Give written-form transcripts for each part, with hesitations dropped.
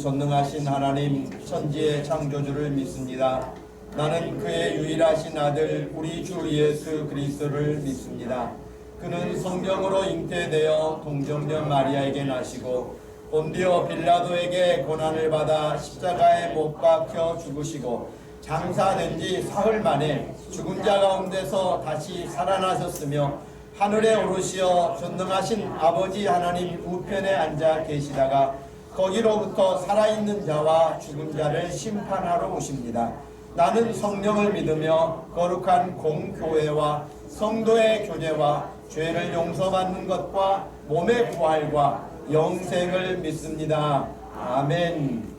전능하신 하나님 천지의 창조주를 믿습니다. 나는 그의 유일하신 아들 우리 주 예수 그리스도를 믿습니다. 그는 성령으로 잉태되어 동정녀 마리아에게 나시고 본디오 빌라도에게 고난을 받아 십자가에 못 박혀 죽으시고 장사된 지 사흘 만에 죽은 자 가운데서 다시 살아나셨으며 하늘에 오르시어 전능하신 아버지 하나님 우편에 앉아 계시다가 거기로부터 살아있는 자와 죽은 자를 심판하러 오십니다. 나는 성령을 믿으며 거룩한 공교회와 성도의 교제와 죄를 용서받는 것과 몸의 부활과 영생을 믿습니다. 아멘.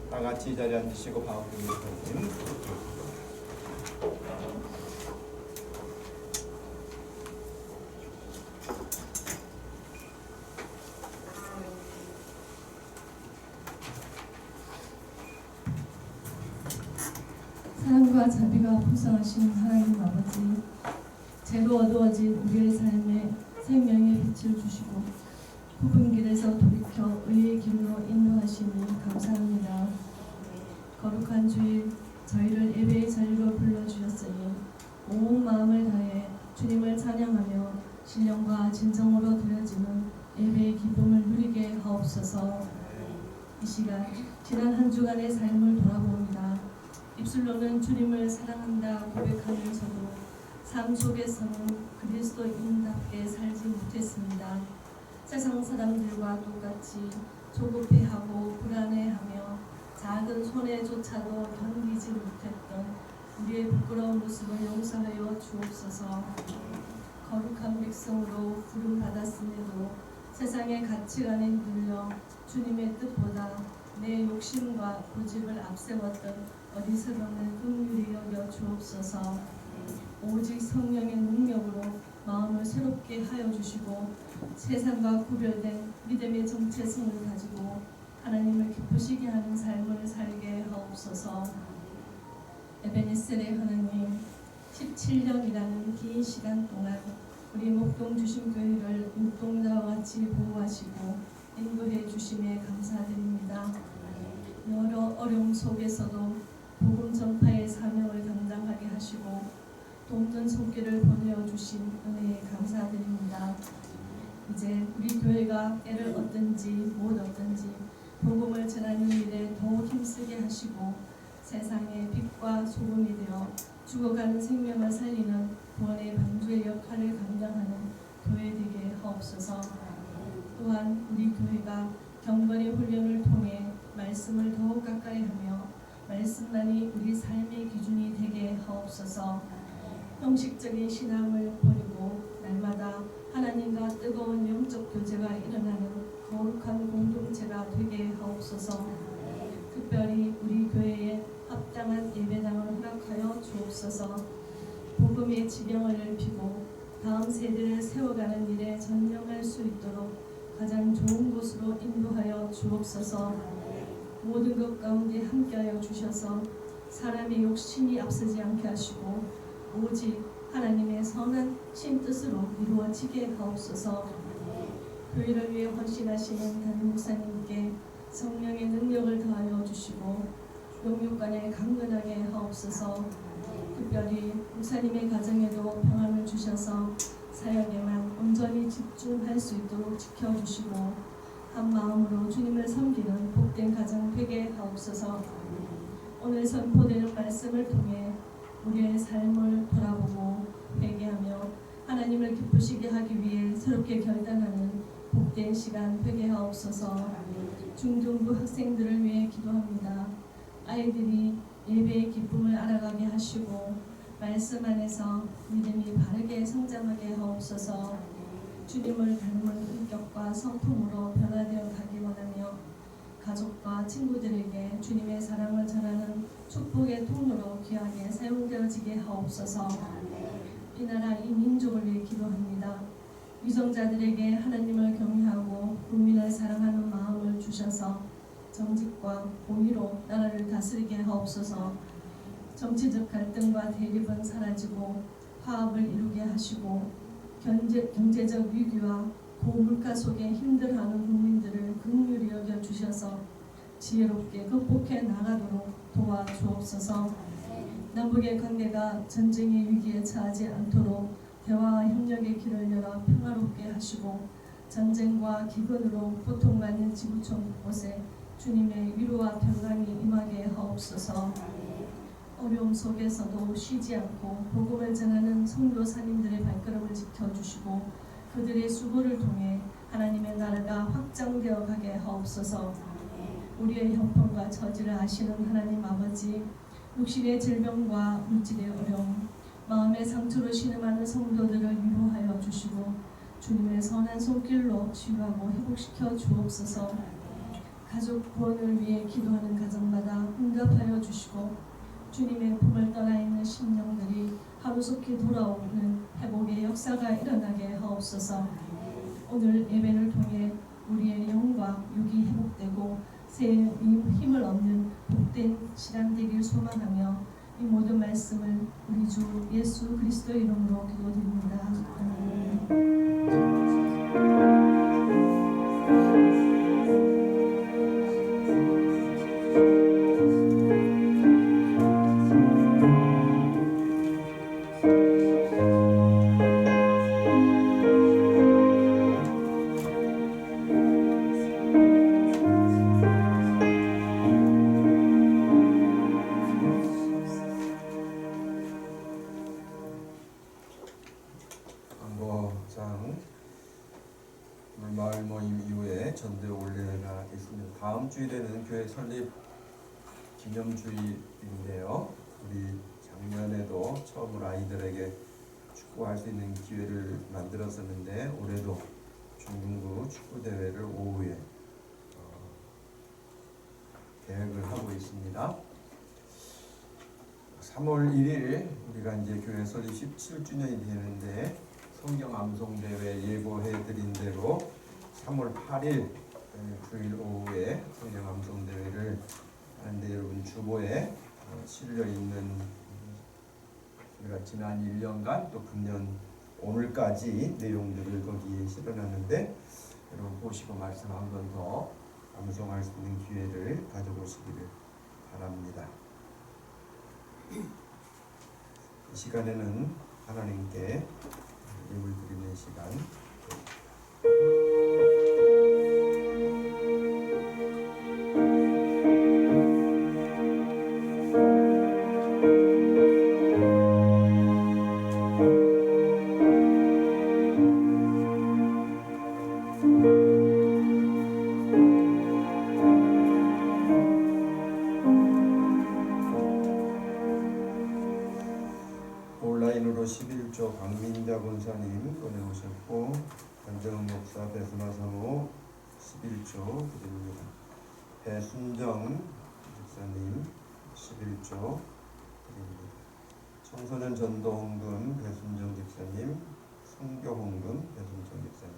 다 같이 이 자리에 앉으시고 반갑습니다. 사랑과 자비가 풍성하신 하나님 아버지, 죄로 어두워진 우리의 삶에 생명의 빛을 주시고 굽은 길에서 돌이켜 의의 길로 인도하시니 감사합니다. 거룩한 주일 저희를 예배의 자리로 불러주셨으니 온 마음을 다해 주님을 찬양하며 신령과 진정으로 드려지는 예배의 기쁨을 누리게 하옵소서. 이 시간 지난 한 주간의 삶을 돌아봅니다. 입술로는 주님을 사랑한다 고백하면서도 삶 속에서는 그리스도인답게 살지 못했습니다. 세상 사람들과 똑같이 조급해하고 불안해하며 작은 손해조차도 견디지 못했던 우리의 부끄러운 모습을 용서하여 주옵소서. 거룩한 백성으로 부름받았음에도 세상의 가치관에 눌려 주님의 뜻보다 내 욕심과 고집을 앞세웠던 어리석음을 긍휼히 여겨 주옵소서. 오직 성령의 능력으로 마음을 새롭게 하여 주시고 세상과 구별된 믿음의 정체성을 가지고 하나님을 기쁘시게 하는 삶을 살게 하옵소서. 에베네셀의 하나님, 17년이라는 긴 시간 동안 우리 목동 주심교회를 눈동자와 같이 보호하시고 인도해 주심에 감사드립니다. 여러 어려움 속에서도 복음 전파의 사명을 감당하게 하시고 돕는 손길을 보내어 주신 은혜에 감사드립니다. 이제 우리 교회가 때를 얻든지 못 얻든지 복음을 전하는 일에 더욱 힘쓰게 하시고 세상의 빛과 소금이 되어 죽어가는 생명을 살리는 구원의 방주의 역할을 감당하는 교회 되게 하옵소서. 또한 우리 교회가 경건의 훈련을 통해 말씀을 더욱 가까이 하며 말씀만이 우리 삶의 기준이 되게 하옵소서. 형식적인 신앙을 버리고 날마다 하나님과 뜨거운 영적 교제가 일어나는 거룩한 공동체가 되게 하옵소서. 특별히 우리 교회에 합당한 예배당을 허락하여 주옵소서. 복음의 지경을 넓히고 다음 세대를 세워가는 일에 전념할 수 있도록 가장 좋은 곳으로 인도하여 주옵소서. 모든 것 가운데 함께하여 주셔서 사람의 욕심이 앞서지 않게 하시고 오직 하나님의 선한 신뜻으로 이루어지게 하옵소서. 교회를 위해 헌신하시는 담임 목사님께 성령의 능력을 더하여 주시고 영육간에 강건하게 하옵소서. 특별히 목사님의 가정에도 평안을 주셔서 사역에만 온전히 집중할 수 있도록 지켜주시고 한 마음으로 주님을 섬기는 복된 가정 되게 하옵소서. 오늘 선포되는 말씀을 통해 우리의 삶을 돌아보고 회개하며 하나님을 기쁘시게 하기 위해 새롭게 결단하는 복된 시간 되게 하옵소서. 중등부 학생들을 위해 기도합니다. 아이들이 예배의 기쁨을 알아가게 하시고 말씀 안에서 믿음이 바르게 성장하게 하옵소서. 주님을 닮은 인격과 성품으로 변화되어 가기 원하며 가족과 친구들에게 주님의 사랑을 전하는 축복의 통로로 귀하게 사용되어지게 하옵소서. 이 나라 이 민족을 위해 기도합니다. 위정자들에게 하나님을 경외하고 국민을 사랑하는 마음을 주셔서 정직과 공의로 나라를 다스리게 하옵소서. 정치적 갈등과 대립은 사라지고 화합을 이루게 하시고 경제적 위기와 고물가 속에 힘들어하는 국민들을 긍휼히 여겨 주셔서 지혜롭게 극복해 나가도록 도와주옵소서. 남북의 관계가 전쟁의 위기에 처하지 않도록 대화와 협력의 길을 열어 평화롭게 하시고 전쟁과 기근으로 고통받는 지구촌 곳곳에 주님의 위로와 평강이 임하게 하옵소서. 어려움 속에서도 쉬지 않고 복음을 전하는 성도사님들의 발걸음을 지켜주시고 그들의 수고를 통해 하나님의 나라가 확장되어 가게 하옵소서. 우리의 형편과 처지를 아시는 하나님 아버지, 육신의 질병과 물질의 어려움, 마음의 상처로 신음하는 성도들을 위로하여 주시고 주님의 선한 손길로 치유하고 회복시켜 주옵소서. 가족 구원을 위해 기도하는 가정마다 응답하여 주시고 주님의 품을 떠나 있는 심령들이 하루속히 돌아오는 회복의 역사가 일어나게 하옵소서. 오늘 예배를 통해 우리의 영과 육이 회복되고 새 힘을 얻는 복된 시간 되길 소망하며 이 모든 말씀을 우리 주 예수 그리스도 이름으로 기도드립니다. 아멘. 마을 모임 이후에 전도에 올려가 있습니다. 다음 주일에는 교회 설립 기념주일인데요. 우리 작년에도 처음으로 아이들에게 축구할 수 있는 기회를 만들었었는데 올해도 중등부 축구 대회를 오후에 계획을 하고 있습니다. 3월 1일 우리가 이제 교회 설립 17주년이 되는데 성경 암송 대회 예고해 드린 대로 3월 8일 주일 오후에 성경 암송 대회를 하는데 여러분 주보에 실려 있는 우리가 지난 1년간 또 금년 오늘까지 내용들을 거기에 실어놨는데 여러분 보시고 말씀 한 번 더 암송할 수 있는 기회를 가져보시기를 바랍니다. 이 시간에는 하나님께 예물 드리는 시간. 온라인으로 11조 강민자 권사님 보내오셨고 권정은 목사 배순화 사모 11조 드립니다. 배순정 집사님 11조 드립니다. 청소년 전도 헌금 배순정 집사님, 선교 헌금 배순정 집사님.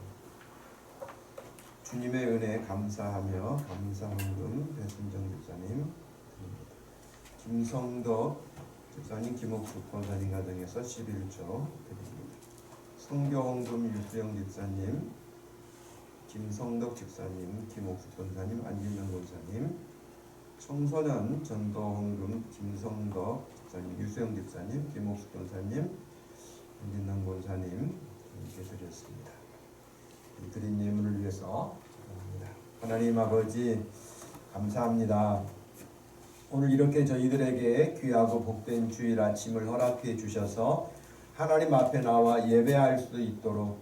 주님의 은혜 감사하며 감사 헌금 배순정 집사님 드립니다. 김성덕 집사님, 김옥숙 권사님 가정에서 11조 드립니다. 성교헌금 유수영 집사님, 김성덕 집사님, 김옥숙 권사님, 안진영 권사님. 청소년 전도헌금 김성덕 집사님, 유수영 집사님, 김옥숙 권사님, 안진영 권사님 이렇게 드렸습니다. 이 드린 예물을 위해서 기도합니다. 하나님 아버지 감사합니다. 오늘 이렇게 저희들에게 귀하고 복된 주일 아침을 허락해 주셔서 하나님 앞에 나와 예배할 수 있도록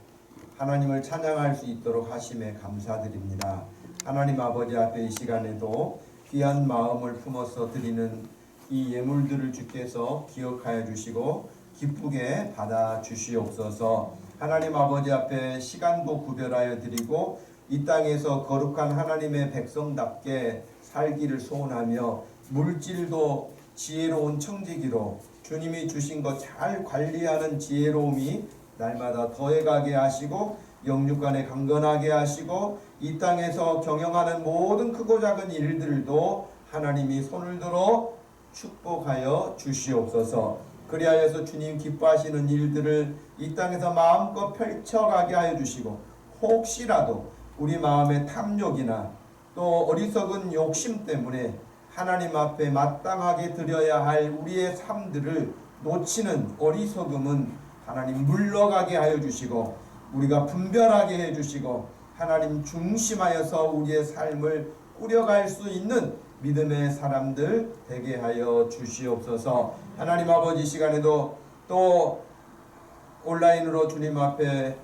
하나님을 찬양할 수 있도록 하심에 감사드립니다. 하나님 아버지 앞에 이 시간에도 귀한 마음을 품어서 드리는 이 예물들을 주께서 기억하여 주시고 기쁘게 받아 주시옵소서. 하나님 아버지 앞에 시간도 구별하여 드리고 이 땅에서 거룩한 하나님의 백성답게 살기를 소원하며 물질도 지혜로운 청지기로 주님이 주신 것 잘 관리하는 지혜로움이 날마다 더해가게 하시고 영육간에 강건하게 하시고 이 땅에서 경영하는 모든 크고 작은 일들도 하나님이 손을 들어 축복하여 주시옵소서. 그리하여서 주님 기뻐하시는 일들을 이 땅에서 마음껏 펼쳐가게 하여 주시고 혹시라도 우리 마음의 탐욕이나 또 어리석은 욕심 때문에 하나님 앞에 마땅하게 드려야 할 우리의 삶들을 놓치는 어리석음은 하나님 물러가게 하여 주시고 우리가 분별하게 해 주시고 하나님 중심하여서 우리의 삶을 꾸려갈 수 있는 믿음의 사람들 되게 하여 주시옵소서. 하나님 아버지, 시간에도 또 온라인으로 주님 앞에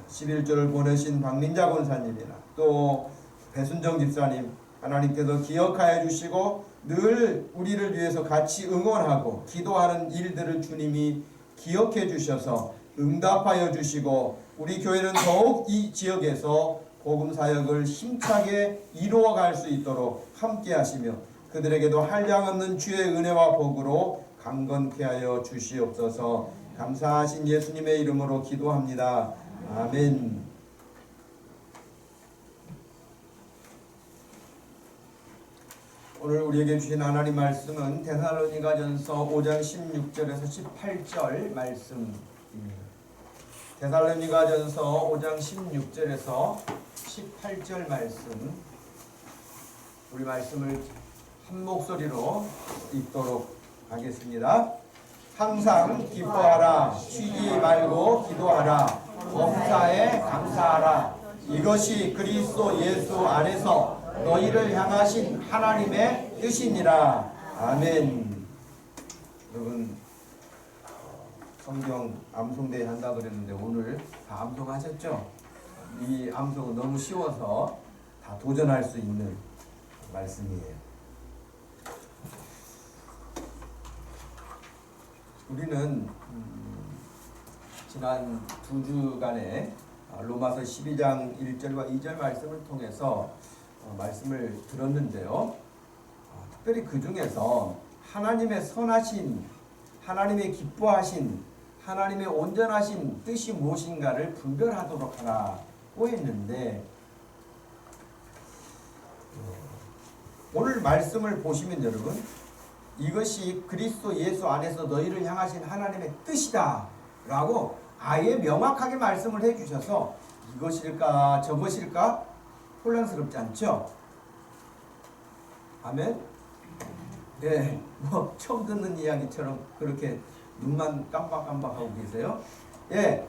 11조를 보내신 박민자 권사님이나 또 배순정 집사님, 하나님께서 기억하여 주시고 늘 우리를 위해서 같이 응원하고 기도하는 일들을 주님이 기억해 주셔서 응답하여 주시고 우리 교회는 더욱 이 지역에서 복음 사역을 힘차게 이루어갈 수 있도록 함께 하시며 그들에게도 한량없는 주의 은혜와 복으로 강건케 하여 주시옵소서. 감사하신 예수님의 이름으로 기도합니다. 아멘. 오늘 우리에게 주신 하나님 말씀은 데살로니가전서 5장 16절에서 18절 말씀입니다. 데살로니가전서 5장 16절에서 18절 말씀, 우리 말씀을 한 목소리로 읽도록 하겠습니다. 항상 기뻐하라, 쉬지 말고 기도하라, 범사에 감사하라. 이것이 그리스도 예수 안에서 너희를 향하신 하나님의 뜻이니라. 아멘. 여러분, 성경 암송대회 한다 그랬는데 오늘 다 암송하셨죠? 이 암송은 너무 쉬워서 다 도전할 수 있는 말씀이에요. 우리는 지난 2주간에 로마서 12장 1절과 2절 말씀을 통해서 말씀을 들었는데요. 특별히 그 중에서 하나님의 선하신, 하나님의 기뻐하신, 하나님의 온전하신 뜻이 무엇인가를 분별하도록 하라고 했는데, 오늘 말씀을 보시면 여러분, 이것이 그리스도 예수 안에서 너희를 향하신 하나님의 뜻이다 라고 아예 명확하게 말씀을 해주셔서 이것일까 저것일까 혼란스럽지 않죠? 아멘? 네, 뭐 처음 듣는 이야기처럼 그렇게 눈만 깜빡깜빡하고 계세요? 예,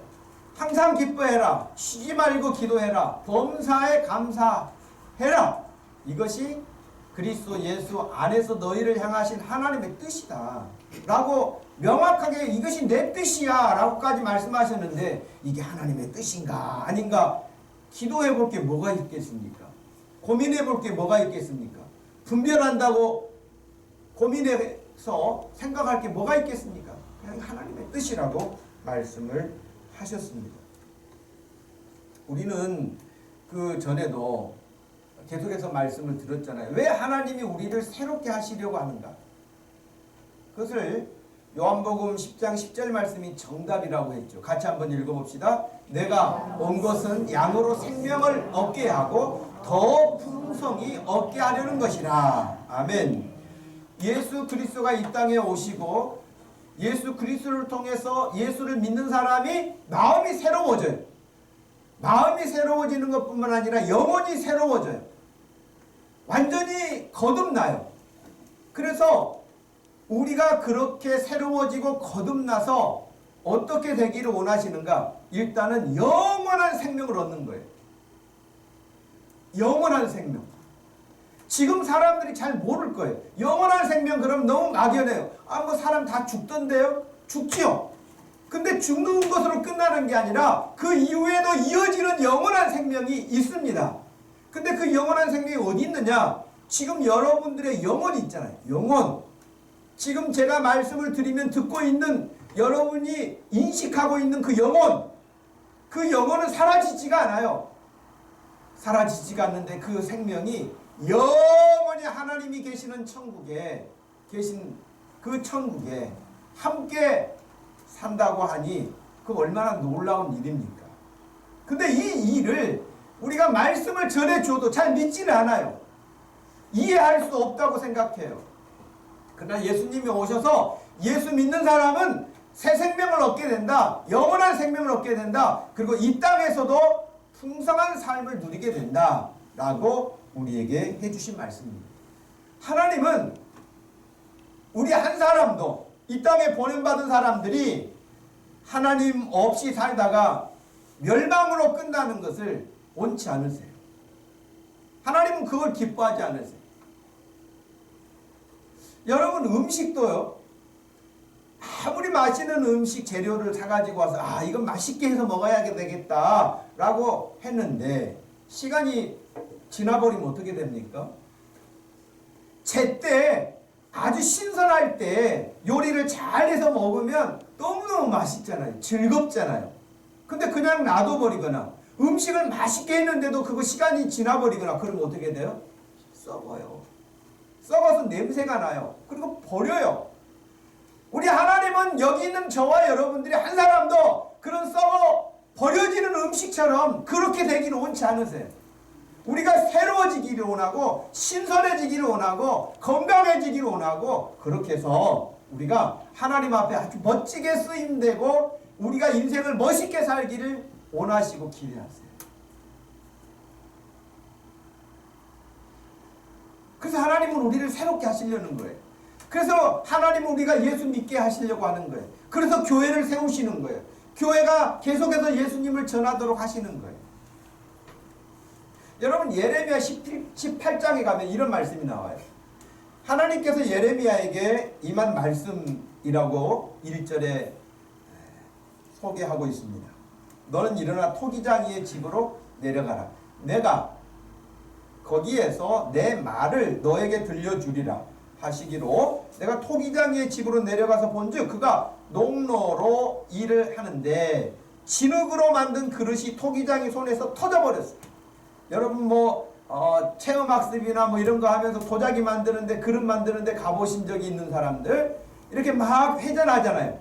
항상 기뻐해라, 쉬지 말고 기도해라, 범사에 감사해라. 이것이 그리스도 예수 안에서 너희를 향하신 하나님의 뜻이다 라고 명확하게 이것이 내 뜻이야 라고까지 말씀하셨는데, 이게 하나님의 뜻인가 아닌가 기도해 볼 게 뭐가 있겠습니까? 고민해 볼 게 뭐가 있겠습니까? 분별한다고 고민해서 생각할 게 뭐가 있겠습니까? 그냥 하나님의 뜻이라고 말씀을 하셨습니다. 우리는 그 전에도 계속해서 말씀을 들었잖아요. 왜 하나님이 우리를 새롭게 하시려고 하는가? 그것을 요한복음 10장 10절 말씀이 정답이라고 했죠. 같이 한번 읽어봅시다. 내가 온 것은 양으로 생명을 얻게 하고 더 풍성히 얻게 하려는 것이라. 아멘. 예수 그리스도가 이 땅에 오시고 예수 그리스도를 통해서 예수를 믿는 사람이 마음이 새로워져요. 마음이 새로워지는 것뿐만 아니라 영혼이 새로워져요. 완전히 거듭나요. 그래서 우리가 그렇게 새로워지고 거듭나서 어떻게 되기를 원하시는가? 일단은 영원한 생명을 얻는 거예요. 영원한 생명. 지금 사람들이 잘 모를 거예요. 영원한 생명 그럼 너무 막연해요. 뭐 사람 다 죽던데요? 죽지요. 근데 죽는 것으로 끝나는 게 아니라 그 이후에도 이어지는 영원한 생명이 있습니다. 근데 그 영원한 생명이 어디 있느냐? 지금 여러분들의 영혼이 있잖아요. 영혼. 지금 제가 말씀을 드리면 듣고 있는 여러분이 인식하고 있는 그 영혼. 그 영혼은 사라지지가 않아요. 사라지지가 않는데 그 생명이 영원히 하나님이 계시는 천국에 계신 그 천국에 함께 산다고 하니 그 얼마나 놀라운 일입니까? 근데 이 일을 우리가 말씀을 전해줘도 잘 믿지는 않아요. 이해할 수 없다고 생각해요. 그러나 예수님이 오셔서 예수 믿는 사람은 새 생명을 얻게 된다. 영원한 생명을 얻게 된다. 그리고 이 땅에서도 풍성한 삶을 누리게 된다 라고 우리에게 해주신 말씀입니다. 하나님은 우리 한 사람도 이 땅에 보낸받은 사람들이 하나님 없이 살다가 멸망으로 끝나는 것을 원치 않으세요. 하나님은 그걸 기뻐하지 않으세요. 여러분 음식도요. 아무리 맛있는 음식 재료를 사가지고 와서 이건 맛있게 해서 먹어야 되겠다 라고 했는데 시간이 지나버리면 어떻게 됩니까? 제때 아주 신선할 때 요리를 잘해서 먹으면 너무너무 맛있잖아요. 즐겁잖아요. 근데 그냥 놔둬버리거나 음식을 맛있게 했는데도 그거 시간이 지나버리거나 그러면 어떻게 돼요? 썩어요. 썩어서 냄새가 나요. 그리고 버려요. 우리 하나님은 여기 있는 저와 여러분들이 한 사람도 그런 썩어 버려지는 음식처럼 그렇게 되기를 원치 않으세요. 우리가 새로워지기를 원하고 신선해지기를 원하고 건강해지기를 원하고 그렇게 해서 우리가 하나님 앞에 아주 멋지게 쓰임되고 우리가 인생을 멋있게 살기를 원하시고 기대하세요. 그래서 하나님은 우리를 새롭게 하시려는 거예요. 그래서 하나님은 우리가 예수 믿게 하시려고 하는 거예요. 그래서 교회를 세우시는 거예요. 교회가 계속해서 예수님을 전하도록 하시는 거예요. 여러분 예레미야 18장에 가면 이런 말씀이 나와요. 하나님께서 예레미야에게 임한 말씀이라고 1절에 소개하고 있습니다. 너는 일어나 토기장이의 집으로 내려가라. 내가 거기에서 내 말을 너에게 들려주리라 하시기로 내가 토기장이의 집으로 내려가서 본즉 그가 농로로 일을 하는데 진흙으로 만든 그릇이 토기장이 손에서 터져버렸어요. 여러분 체험학습이나 이런 거 하면서 도자기 만드는데 그릇 만드는데 가보신 적이 있는 사람들 이렇게 막 회전하잖아요.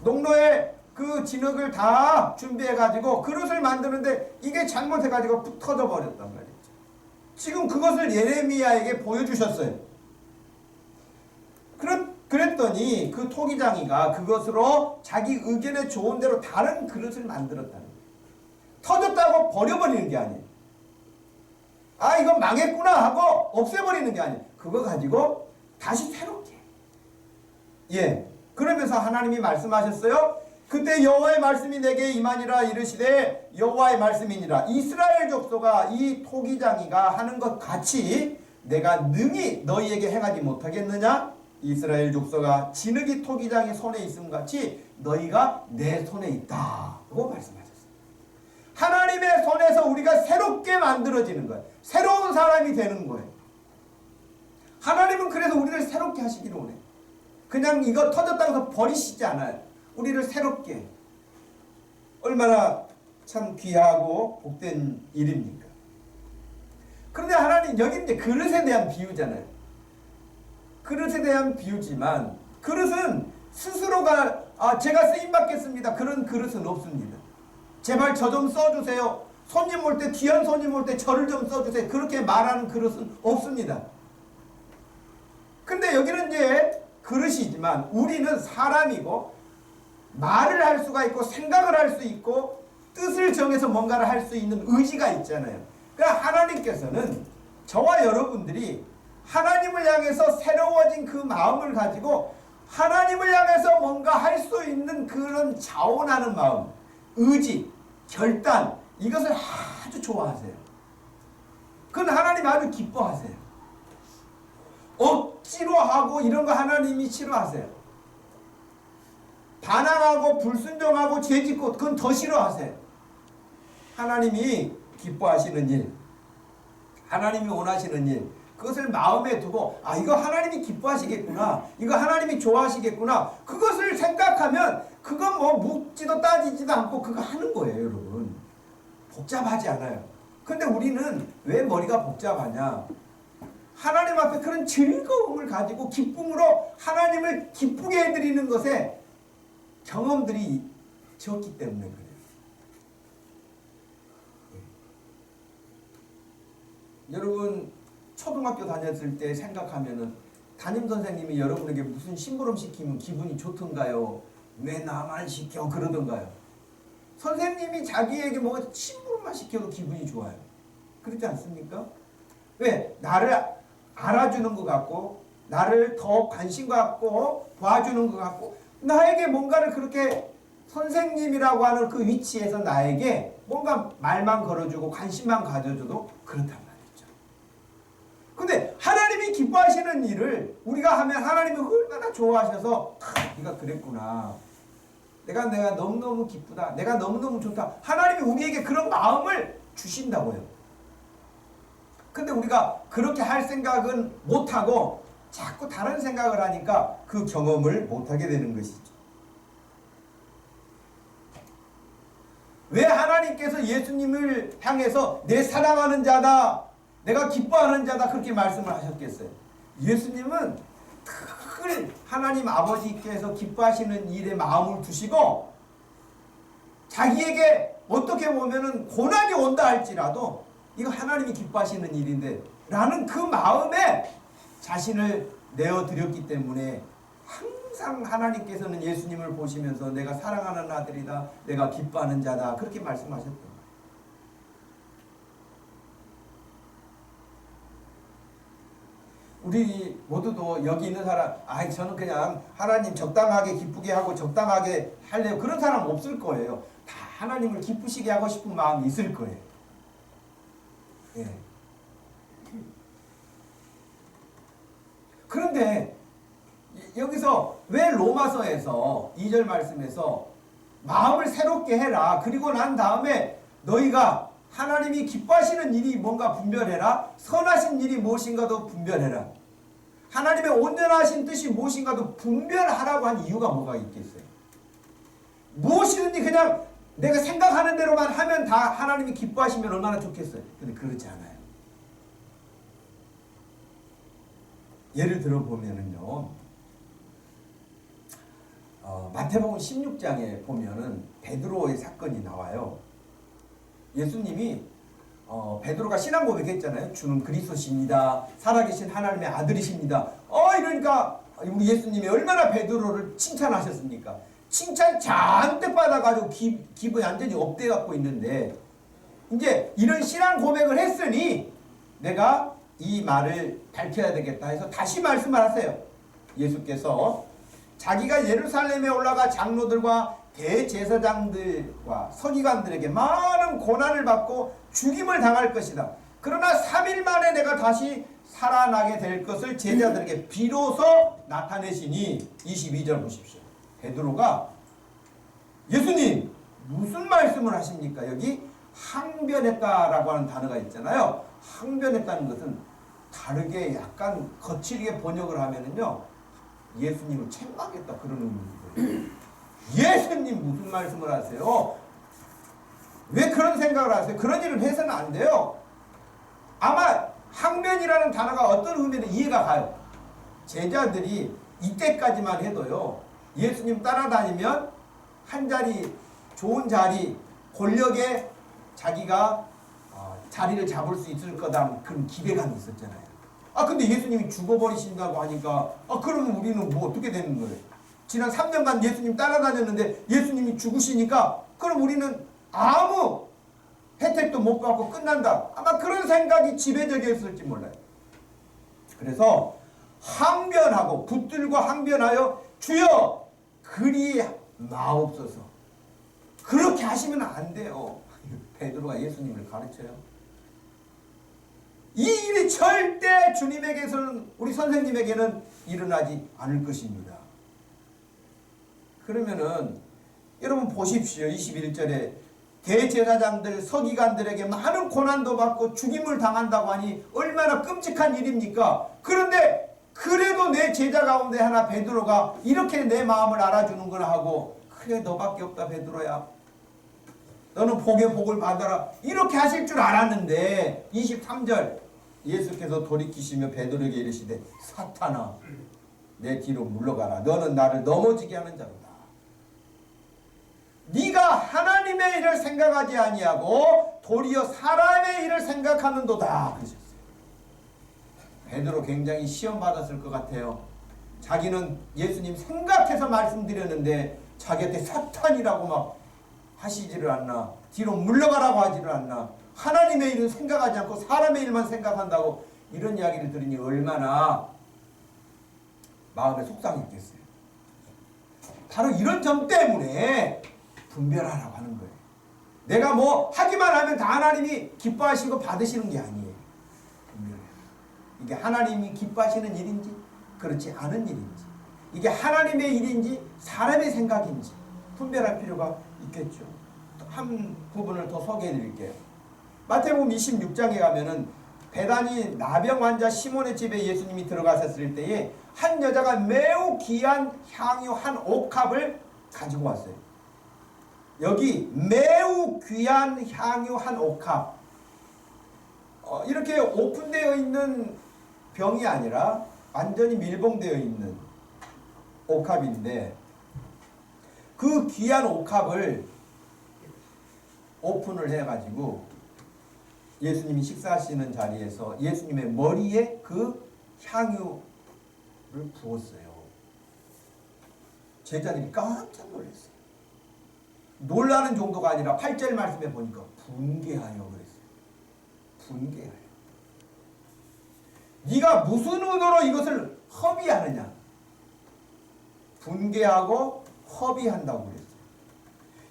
농로에 그 진흙을 다 준비해가지고 그릇을 만드는데 이게 잘못해가지고 툭 터져버렸단 말이죠. 지금 그것을 예레미야에게 보여주셨어요. 그랬더니 그 토기장이가 그것으로 자기 의견에 좋은 대로 다른 그릇을 만들었다는 거예요. 터졌다고 버려버리는 게 아니에요. 이건 망했구나 하고 없애버리는 게 아니에요. 그거 가지고 다시 새롭게. 그러면서 하나님이 말씀하셨어요. 그때 여호와의 말씀이 내게 임하니라 이르시되 여호와의 말씀이니라 이스라엘 족속아 이 토기장이가 하는 것 같이 내가 능히 너희에게 행하지 못하겠느냐? 이스라엘 족속아 진흙이 토기장의 손에 있음 같이 너희가 내 손에 있다 라고 말씀하셨어요. 하나님의 손에서 우리가 새롭게 만들어지는 거예요. 새로운 사람이 되는 거예요. 하나님은 그래서 우리를 새롭게 하시기를 원해요. 그냥 이거 터졌다고 해서 버리시지 않아요. 우리를 새롭게. 얼마나 참 귀하고 복된 일입니까? 그런데 하나님 여기 이제 그릇에 대한 비유잖아요. 그릇에 대한 비유지만 그릇은 스스로가 제가 쓰임받겠습니다. 그런 그릇은 없습니다. 제발 저 좀 써주세요. 손님 올 때 귀한 손님 올 때 저를 좀 써주세요. 그렇게 말하는 그릇은 없습니다. 근데 여기는 이제 그릇이지만 우리는 사람이고 말을 할 수가 있고 생각을 할 수 있고 뜻을 정해서 뭔가를 할 수 있는 의지가 있잖아요. 그러니까 하나님께서는 저와 여러분들이 하나님을 향해서 새로워진 그 마음을 가지고 하나님을 향해서 뭔가 할 수 있는 그런 자원하는 마음, 의지, 결단 이것을 아주 좋아하세요. 그건 하나님 아주 기뻐하세요. 억지로 하고 이런 거 하나님이 싫어하세요. 반항하고 불순종하고 죄짓고 그건 더 싫어하세요. 하나님이 기뻐하시는 일, 하나님이 원하시는 일 그것을 마음에 두고 이거 하나님이 기뻐하시겠구나, 이거 하나님이 좋아하시겠구나 그것을 생각하면 그건 묻지도 따지지도 않고 그거 하는 거예요. 여러분 복잡하지 않아요. 근데 우리는 왜 머리가 복잡하냐? 하나님 앞에 그런 즐거움을 가지고 기쁨으로 하나님을 기쁘게 해드리는 것에 경험들이 적기 때문에 그래요. 여러분 초등학교 다녔을 때 생각하면은 담임선생님이 여러분에게 무슨 심부름 시키면 기분이 좋던가요? 왜 나만 시켜? 그러던가요? 선생님이 자기에게 심부름만 시켜도 기분이 좋아요. 그렇지 않습니까? 왜? 나를 알아주는 것 같고 나를 더 관심 갖고 봐주는 것 같고 나에게 뭔가를 그렇게 선생님이라고 하는 그 위치에서 나에게 뭔가 말만 걸어주고 관심만 가져줘도 그렇단 말이죠. 근데 하나님이 기뻐하시는 일을 우리가 하면 하나님이 얼마나 좋아하셔서 네가 그랬구나. 내가 너무너무 기쁘다. 내가 너무너무 좋다. 하나님이 우리에게 그런 마음을 주신다고요. 근데 우리가 그렇게 할 생각은 못하고 자꾸 다른 생각을 하니까 그 경험을 못하게 되는 것이죠. 왜 하나님께서 예수님을 향해서 내 사랑하는 자다, 내가 기뻐하는 자다 그렇게 말씀을 하셨겠어요? 예수님은 늘 하나님 아버지께서 기뻐하시는 일에 마음을 두시고 자기에게 어떻게 보면은 고난이 온다 할지라도 이거 하나님이 기뻐하시는 일인데 라는 그 마음에 자신을 내어드렸기 때문에 항상 하나님께서는 예수님을 보시면서 내가 사랑하는 아들이다, 내가 기뻐하는 자다 그렇게 말씀하셨던 거예요. 우리 모두도 여기 있는 사람, 저는 그냥 하나님 적당하게 기쁘게 하고 적당하게 할래요. 그런 사람 없을 거예요. 다 하나님을 기쁘시게 하고 싶은 마음이 있을 거예요. 예. 그런데 여기서 왜 로마서에서 2절 말씀에서 마음을 새롭게 해라. 그리고 난 다음에 너희가 하나님이 기뻐하시는 일이 뭔가 분별해라. 선하신 일이 무엇인가도 분별해라. 하나님의 온전하신 뜻이 무엇인가도 분별하라고 한 이유가 뭐가 있겠어요? 무엇이든지 그냥 내가 생각하는 대로만 하면 다 하나님이 기뻐하시면 얼마나 좋겠어요. 근데 그렇지 않아요. 예를 들어 보면은요, 마태복음 16장에 보면은 베드로의 사건이 나와요. 예수님이 베드로가 신앙 고백했잖아요. 주는 그리스도십니다. 살아계신 하나님의 아들이십니다. 이러니까 우리 예수님이 얼마나 베드로를 칭찬하셨습니까? 칭찬 잔뜩 받아가지고 기분이 완전히 업돼갖고 있는데 이제 이런 신앙 고백을 했으니 내가 이 말을 밝혀야 되겠다 해서 다시 말씀을 하세요. 예수께서 자기가 예루살렘에 올라가 장로들과 대제사장들과 서기관들에게 많은 고난을 받고 죽임을 당할 것이다. 그러나 3일 만에 내가 다시 살아나게 될 것을 제자들에게 비로소 나타내시니 22절 보십시오. 베드로가 예수님 무슨 말씀을 하십니까? 여기 항변했다라고 하는 단어가 있잖아요. 항변했다는 것은 다르게 약간 거칠게 번역을 하면은요, 예수님을 책망했다 그런 의미예요. 예수님 무슨 말씀을 하세요? 왜 그런 생각을 하세요? 그런 일을 해서는 안 돼요. 아마 항변이라는 단어가 어떤 의미는 이해가 가요. 제자들이 이때까지만 해도요, 예수님 따라다니면 한 자리, 좋은 자리, 권력에 자기가 자리를 잡을 수 있을 거다 그런 기대감이 있었잖아요. 근데 예수님이 죽어버리신다고 하니까 그러면 우리는 뭐 어떻게 되는 거예요? 지난 3년간 예수님 따라다녔는데 예수님이 죽으시니까 그럼 우리는 아무 혜택도 못 받고 끝난다. 아마 그런 생각이 지배적이었을지 몰라요. 그래서 항변하고 붙들고 항변하여 주여 그리 마옵소서. 그렇게 하시면 안 돼요. 베드로가 예수님을 가르쳐요. 이 일이 절대 주님에게서는, 우리 선생님에게는 일어나지 않을 것입니다. 그러면은 여러분 보십시오. 21절에 대제사장들, 서기관들에게 많은 고난도 받고 죽임을 당한다고 하니 얼마나 끔찍한 일입니까? 그런데 그래도 내 제자 가운데 하나 베드로가 이렇게 내 마음을 알아주는 걸 하고, 그래 너밖에 없다 베드로야, 너는 복의 복을 받아라, 이렇게 하실 줄 알았는데 23절 예수께서 돌이키시며 베드로에게 이르시되 사탄아 내 뒤로 물러가라. 너는 나를 넘어지게 하는 자로다. 네가 하나님의 일을 생각하지 아니하고 도리어 사람의 일을 생각하는도다 그러셨어요. 베드로 굉장히 시험 받았을 것 같아요. 자기는 예수님 생각해서 말씀드렸는데 자기한테 사탄이라고 막 하시지를 않나, 뒤로 물러가라고 하지를 않나, 하나님의 일은 생각하지 않고 사람의 일만 생각한다고 이런 이야기를 들으니 얼마나 마음에 속상했겠어요. 바로 이런 점 때문에 분별하라고 하는 거예요. 내가 뭐 하기만 하면 다 하나님이 기뻐하시고 받으시는 게 아니에요. 분별해요. 이게 하나님이 기뻐하시는 일인지 그렇지 않은 일인지, 이게 하나님의 일인지 사람의 생각인지 분별할 필요가 있겠죠. 한 부분을 더 소개해 드릴게요. 마태복음 26장에 가면은 베다니 나병 환자 시몬의 집에 예수님이 들어가셨을 때에 한 여자가 매우 귀한 향유 한 옥합을 가지고 왔어요. 여기 매우 귀한 향유 한 옥합, 이렇게 오픈되어 있는 병이 아니라 완전히 밀봉되어 있는 옥합인데, 그 귀한 옥합을 오픈을 해가지고 예수님이 식사하시는 자리에서 예수님의 머리에 그 향유를 부었어요. 제자들이 깜짝 놀랐어요. 놀라는 정도가 아니라 8절 말씀에 보니까 분개하여 그랬어요. 분개하여. 네가 무슨 의도로 이것을 허비하느냐. 분개하고 허비한다고 그랬어요.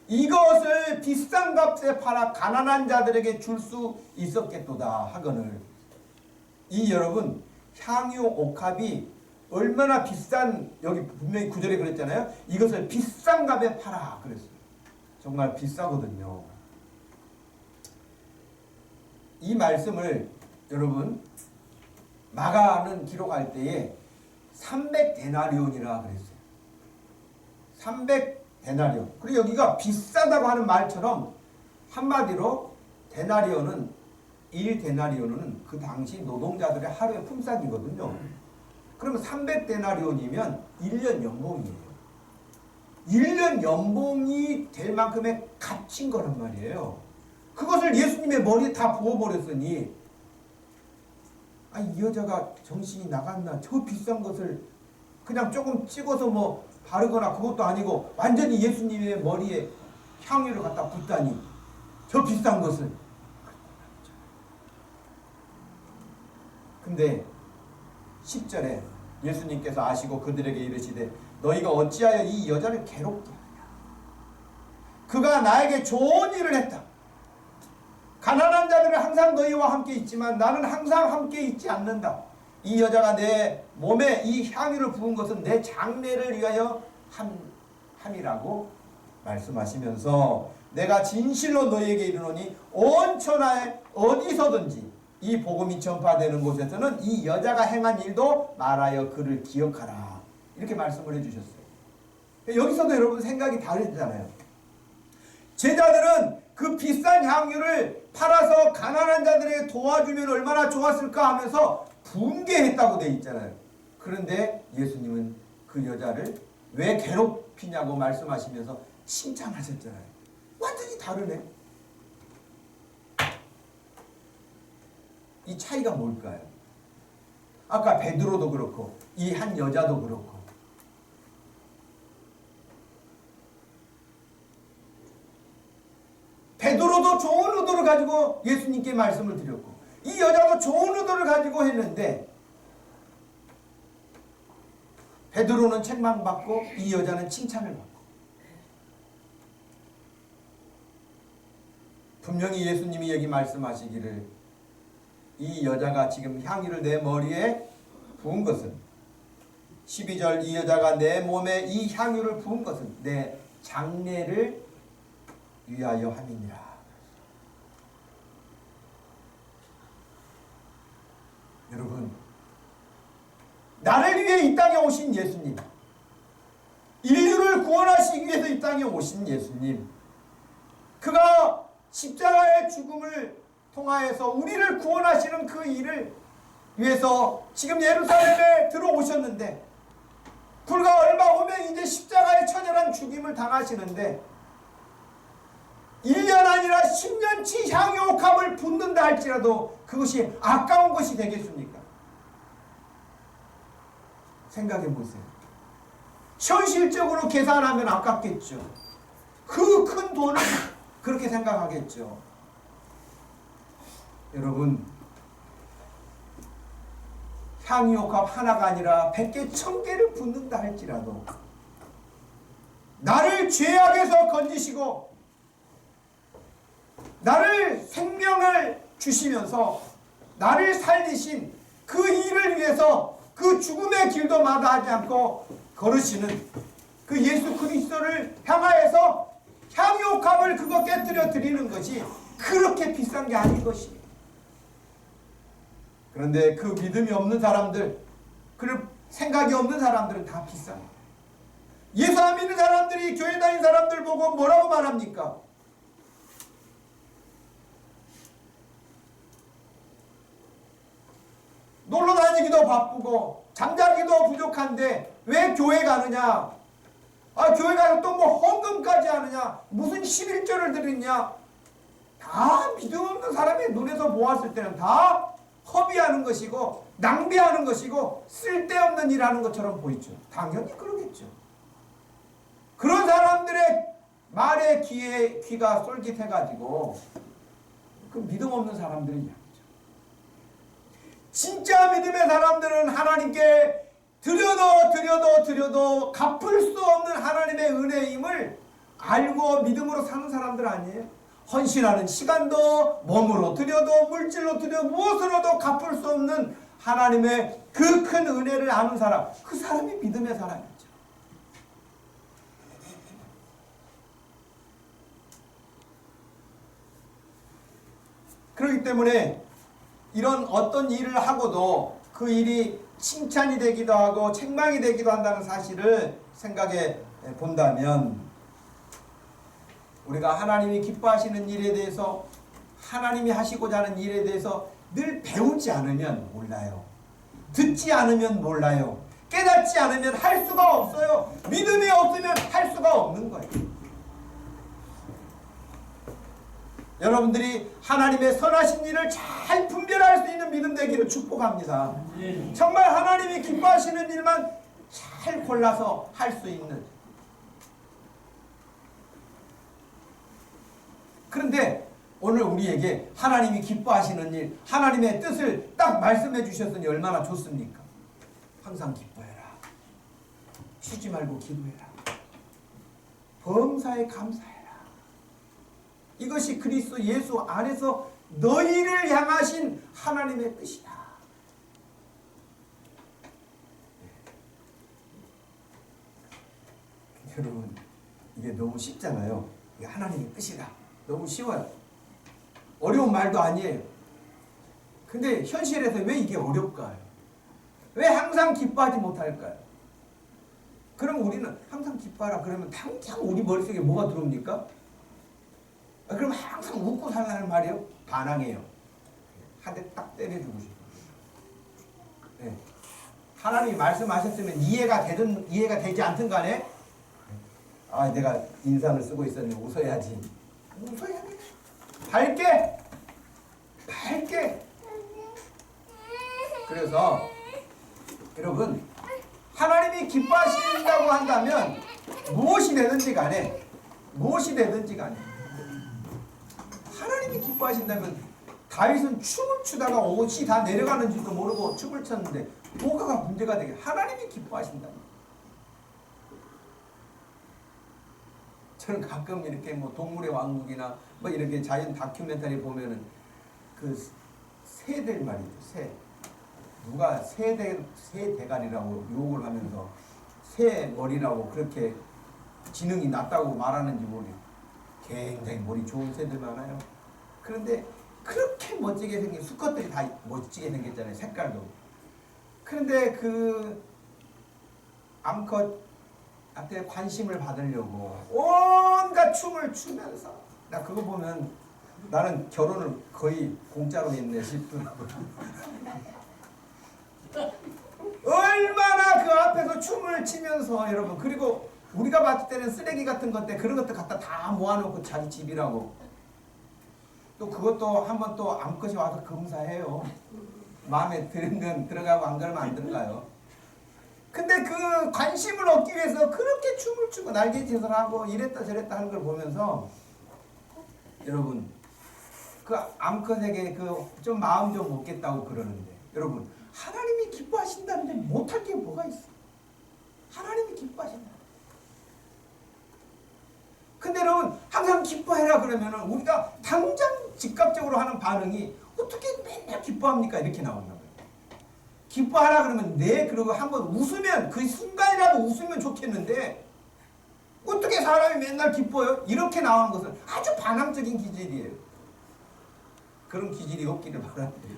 이것을 비싼 값에 팔아 가난한 자들에게 줄 수 있었겠도다 하거늘. 이 여러분, 향유 옥합이 얼마나 비싼, 여기 분명히 구절에 그랬잖아요. 이것을 비싼 값에 팔아 그랬어요. 정말 비싸거든요. 이 말씀을 여러분 마가는 기록할 때에 300데나리온이라 그랬어요. 300데나리온. 그리고 여기가 비싸다고 하는 말처럼 한마디로 데나리온은 1데나리온은 그 당시 노동자들의 하루의 품삯이거든요. 그러면 300데나리온이면 1년 연봉이에요. 1년 연봉이 될 만큼의 값진 거란 말이에요. 그것을 예수님의 머리에 다 부어버렸으니, 이 여자가 정신이 나갔나? 저 비싼 것을 그냥 조금 찍어서 뭐 바르거나 그것도 아니고 완전히 예수님의 머리에 향유를 갖다 붓다니, 저 비싼 것을. 근데 10절에 예수님께서 아시고 그들에게 이르시되 너희가 어찌하여 이 여자를 괴롭게 하냐. 그가 나에게 좋은 일을 했다. 가난한 자들은 항상 너희와 함께 있지만 나는 항상 함께 있지 않는다. 이 여자가 내 몸에 이 향유를 부은 것은 내 장례를 위하여 함이라고 말씀하시면서 내가 진실로 너희에게 이르노니 온 천하에 어디서든지 이 복음이 전파되는 곳에서는 이 여자가 행한 일도 말하여 그를 기억하라. 이렇게 말씀을 해주셨어요. 여기서도 여러분 생각이 다르잖아요. 제자들은 그 비싼 향유를 팔아서 가난한 자들에게 도와주면 얼마나 좋았을까 하면서 분개했다고 돼 있잖아요. 그런데 예수님은 그 여자를 왜 괴롭히냐고 말씀하시면서 칭찬하셨잖아요. 완전히 다르네. 이 차이가 뭘까요? 아까 베드로도 그렇고 이 한 여자도 그렇고, 베드로도 좋은 의도를 가지고 예수님께 말씀을 드렸고 이 여자도 좋은 의도를 가지고 했는데 베드로는 책망받고 이 여자는 칭찬을 받고. 분명히 예수님이 여기 말씀하시기를 이 여자가 지금 향유를 내 머리에 부은 것은 12절 이 여자가 내 몸에 이 향유를 부은 것은 내 장례를 위하여 함이니라. 여러분, 나를 위해 이 땅에 오신 예수님, 인류를 구원하시기 위해서 이 땅에 오신 예수님, 그가 십자가의 죽음을 통하여서 우리를 구원하시는 그 일을 위해서 지금 예루살렘에 들어오셨는데, 불과 얼마 후면 이제 십자가의 처절한 죽임을 당하시는데 1년 아니라 10년치 향유 옥합을 붓는다 할지라도 그것이 아까운 것이 되겠습니까? 생각해 보세요. 현실적으로 계산하면 아깝겠죠. 그 큰 돈을 그렇게 생각하겠죠. 여러분, 향유옥합 하나가 아니라 100개 1000개를 붓는다 할지라도 나를 죄악에서 건지시고 나를 생명을 주시면서 나를 살리신 그 일을 위해서 그 죽음의 길도 마다하지 않고 걸으시는 그 예수 그리스도를 향하여서 향유옥합을 그거 깨뜨려 드리는 것이 그렇게 비싼 게 아닌 것이에요. 그런데 그 믿음이 없는 사람들, 그 생각이 없는 사람들은 다 비싸요. 예수 안 믿는 사람들이 교회 다니는 사람들 보고 뭐라고 말합니까? 놀러 다니기도 바쁘고 잠자기도 부족한데 왜 교회 가느냐? 아, 교회 가서 또 뭐 헌금까지 하느냐? 무슨 11조를 드리냐? 다 믿음 없는 사람의 눈에서 보았을 때는 다 허비하는 것이고 낭비하는 것이고 쓸데없는 일 하는 것처럼 보이죠. 당연히 그러겠죠. 그런 사람들의 말에 귀가 쏠깃해가지고 그 믿음 없는 사람들이 이야기죠. 진짜 믿음의 사람들은 하나님께 드려도 갚을 수 없는 하나님의 은혜임을 알고 믿음으로 사는 사람들 아니에요? 헌신하는 시간도 몸으로 드려도 물질로 드려도 무엇으로도 갚을 수 없는 하나님의 그 큰 은혜를 아는 사람, 그 사람이 믿음의 사람이죠. 그렇기 때문에 이런 어떤 일을 하고도 그 일이 칭찬이 되기도 하고 책망이 되기도 한다는 사실을 생각해 본다면 우리가 하나님이 기뻐하시는 일에 대해서 하나님이 하시고자 하는 일에 대해서 늘 배우지 않으면 몰라요. 듣지 않으면 몰라요. 깨닫지 않으면 할 수가 없어요. 믿음이 없으면 할 수가 없는 거예요. 여러분들이 하나님의 선하신 일을 잘 분별할 수 있는 믿음 되기를 축복합니다. 정말 하나님이 기뻐하시는 일만 잘 골라서 할 수 있는. 그런데 오늘 우리에게 하나님이 기뻐하시는 일, 하나님의 뜻을 딱 말씀해 주셨으니 얼마나 좋습니까? 항상 기뻐해라. 쉬지 말고 기도해라. 범사에 감사해라. 이것이 그리스도 예수 안에서 너희를 향하신 하나님의 뜻이다. 여러분, 이게 너무 쉽잖아요. 이게 하나님의 뜻이다. 너무 쉬워요. 어려운 말도 아니에요. 근데 현실에서 왜 이게 어렵까요? 왜 항상 기뻐하지 못할까요? 그럼 우리는 항상 기뻐하라 그러면 당장 우리 머릿속에 뭐가 들어옵니까? 그럼 항상 웃고 살라는 말이에요? 반항해요. 한 대 딱 때려주고 싶어요. 네. 하나님이 말씀하셨으면 이해가 되지 않든 간에 아, 내가 인상을 쓰고 있었는데 웃어야지. 웃어야지. 밝게. 그래서 여러분, 하나님이 기뻐하신다고 한다면 무엇이 되든지 간에 하나님이 기뻐하신다면 다윗은 춤을 추다가 옷이 다 내려가는지도 모르고 춤을 췄는데 뭐가 문제가 되게 하나님이 기뻐하신다. 저는 가끔 이렇게 뭐 동물의 왕국이나 뭐 이렇게 자연 다큐멘터리 보면은 그 새들 말이죠. 새. 누가 새 대가리라고 욕을 하면서 새 머리라고 그렇게 지능이 낮다고 말하는지 모르겠어요. 굉장히 머리 좋은 새들 많아요. 그런데 그렇게 멋지게 생긴 수컷들이 다 멋지게 생겼잖아요. 색깔도. 그런데 그 암컷한테 관심을 받으려고 온갖 춤을 추면서 나 그거 보면 나는 결혼을 거의 공짜로 했네 싶더라고. 얼마나 그 앞에서 춤을 치면서 여러분, 그리고 우리가 봤을 때는 쓰레기 같은 건데 그런 것들 갖다 다 모아놓고 자기 집이라고. 또 그것도 한번 또 암컷이 와서 검사해요. 마음에 들면 들어가고 안 그러면 안 들어가요. 근데 그 관심을 얻기 위해서 그렇게 춤을 추고 날개짓을 하고 이랬다 저랬다 하는 걸 보면서 여러분, 그 암컷에게 그 좀 마음 좀 먹겠다고 그러는데 여러분, 하나님이 기뻐하신다는데 못할 게 뭐가 있어? 하나님이 기뻐하신다. 근데 여러분 항상 기뻐해라 그러면은 우리가 당장 즉각적으로 하는 반응이 어떻게 맨날 기뻐합니까? 이렇게 나온단 말이에요. 기뻐하라 그러면 네 그러고 한번 웃으면 그 순간이라도 웃으면 좋겠는데 어떻게 사람이 맨날 기뻐요? 이렇게 나오는 것은 아주 반항적인 기질이에요. 그런 기질이 없기를 바랍니다.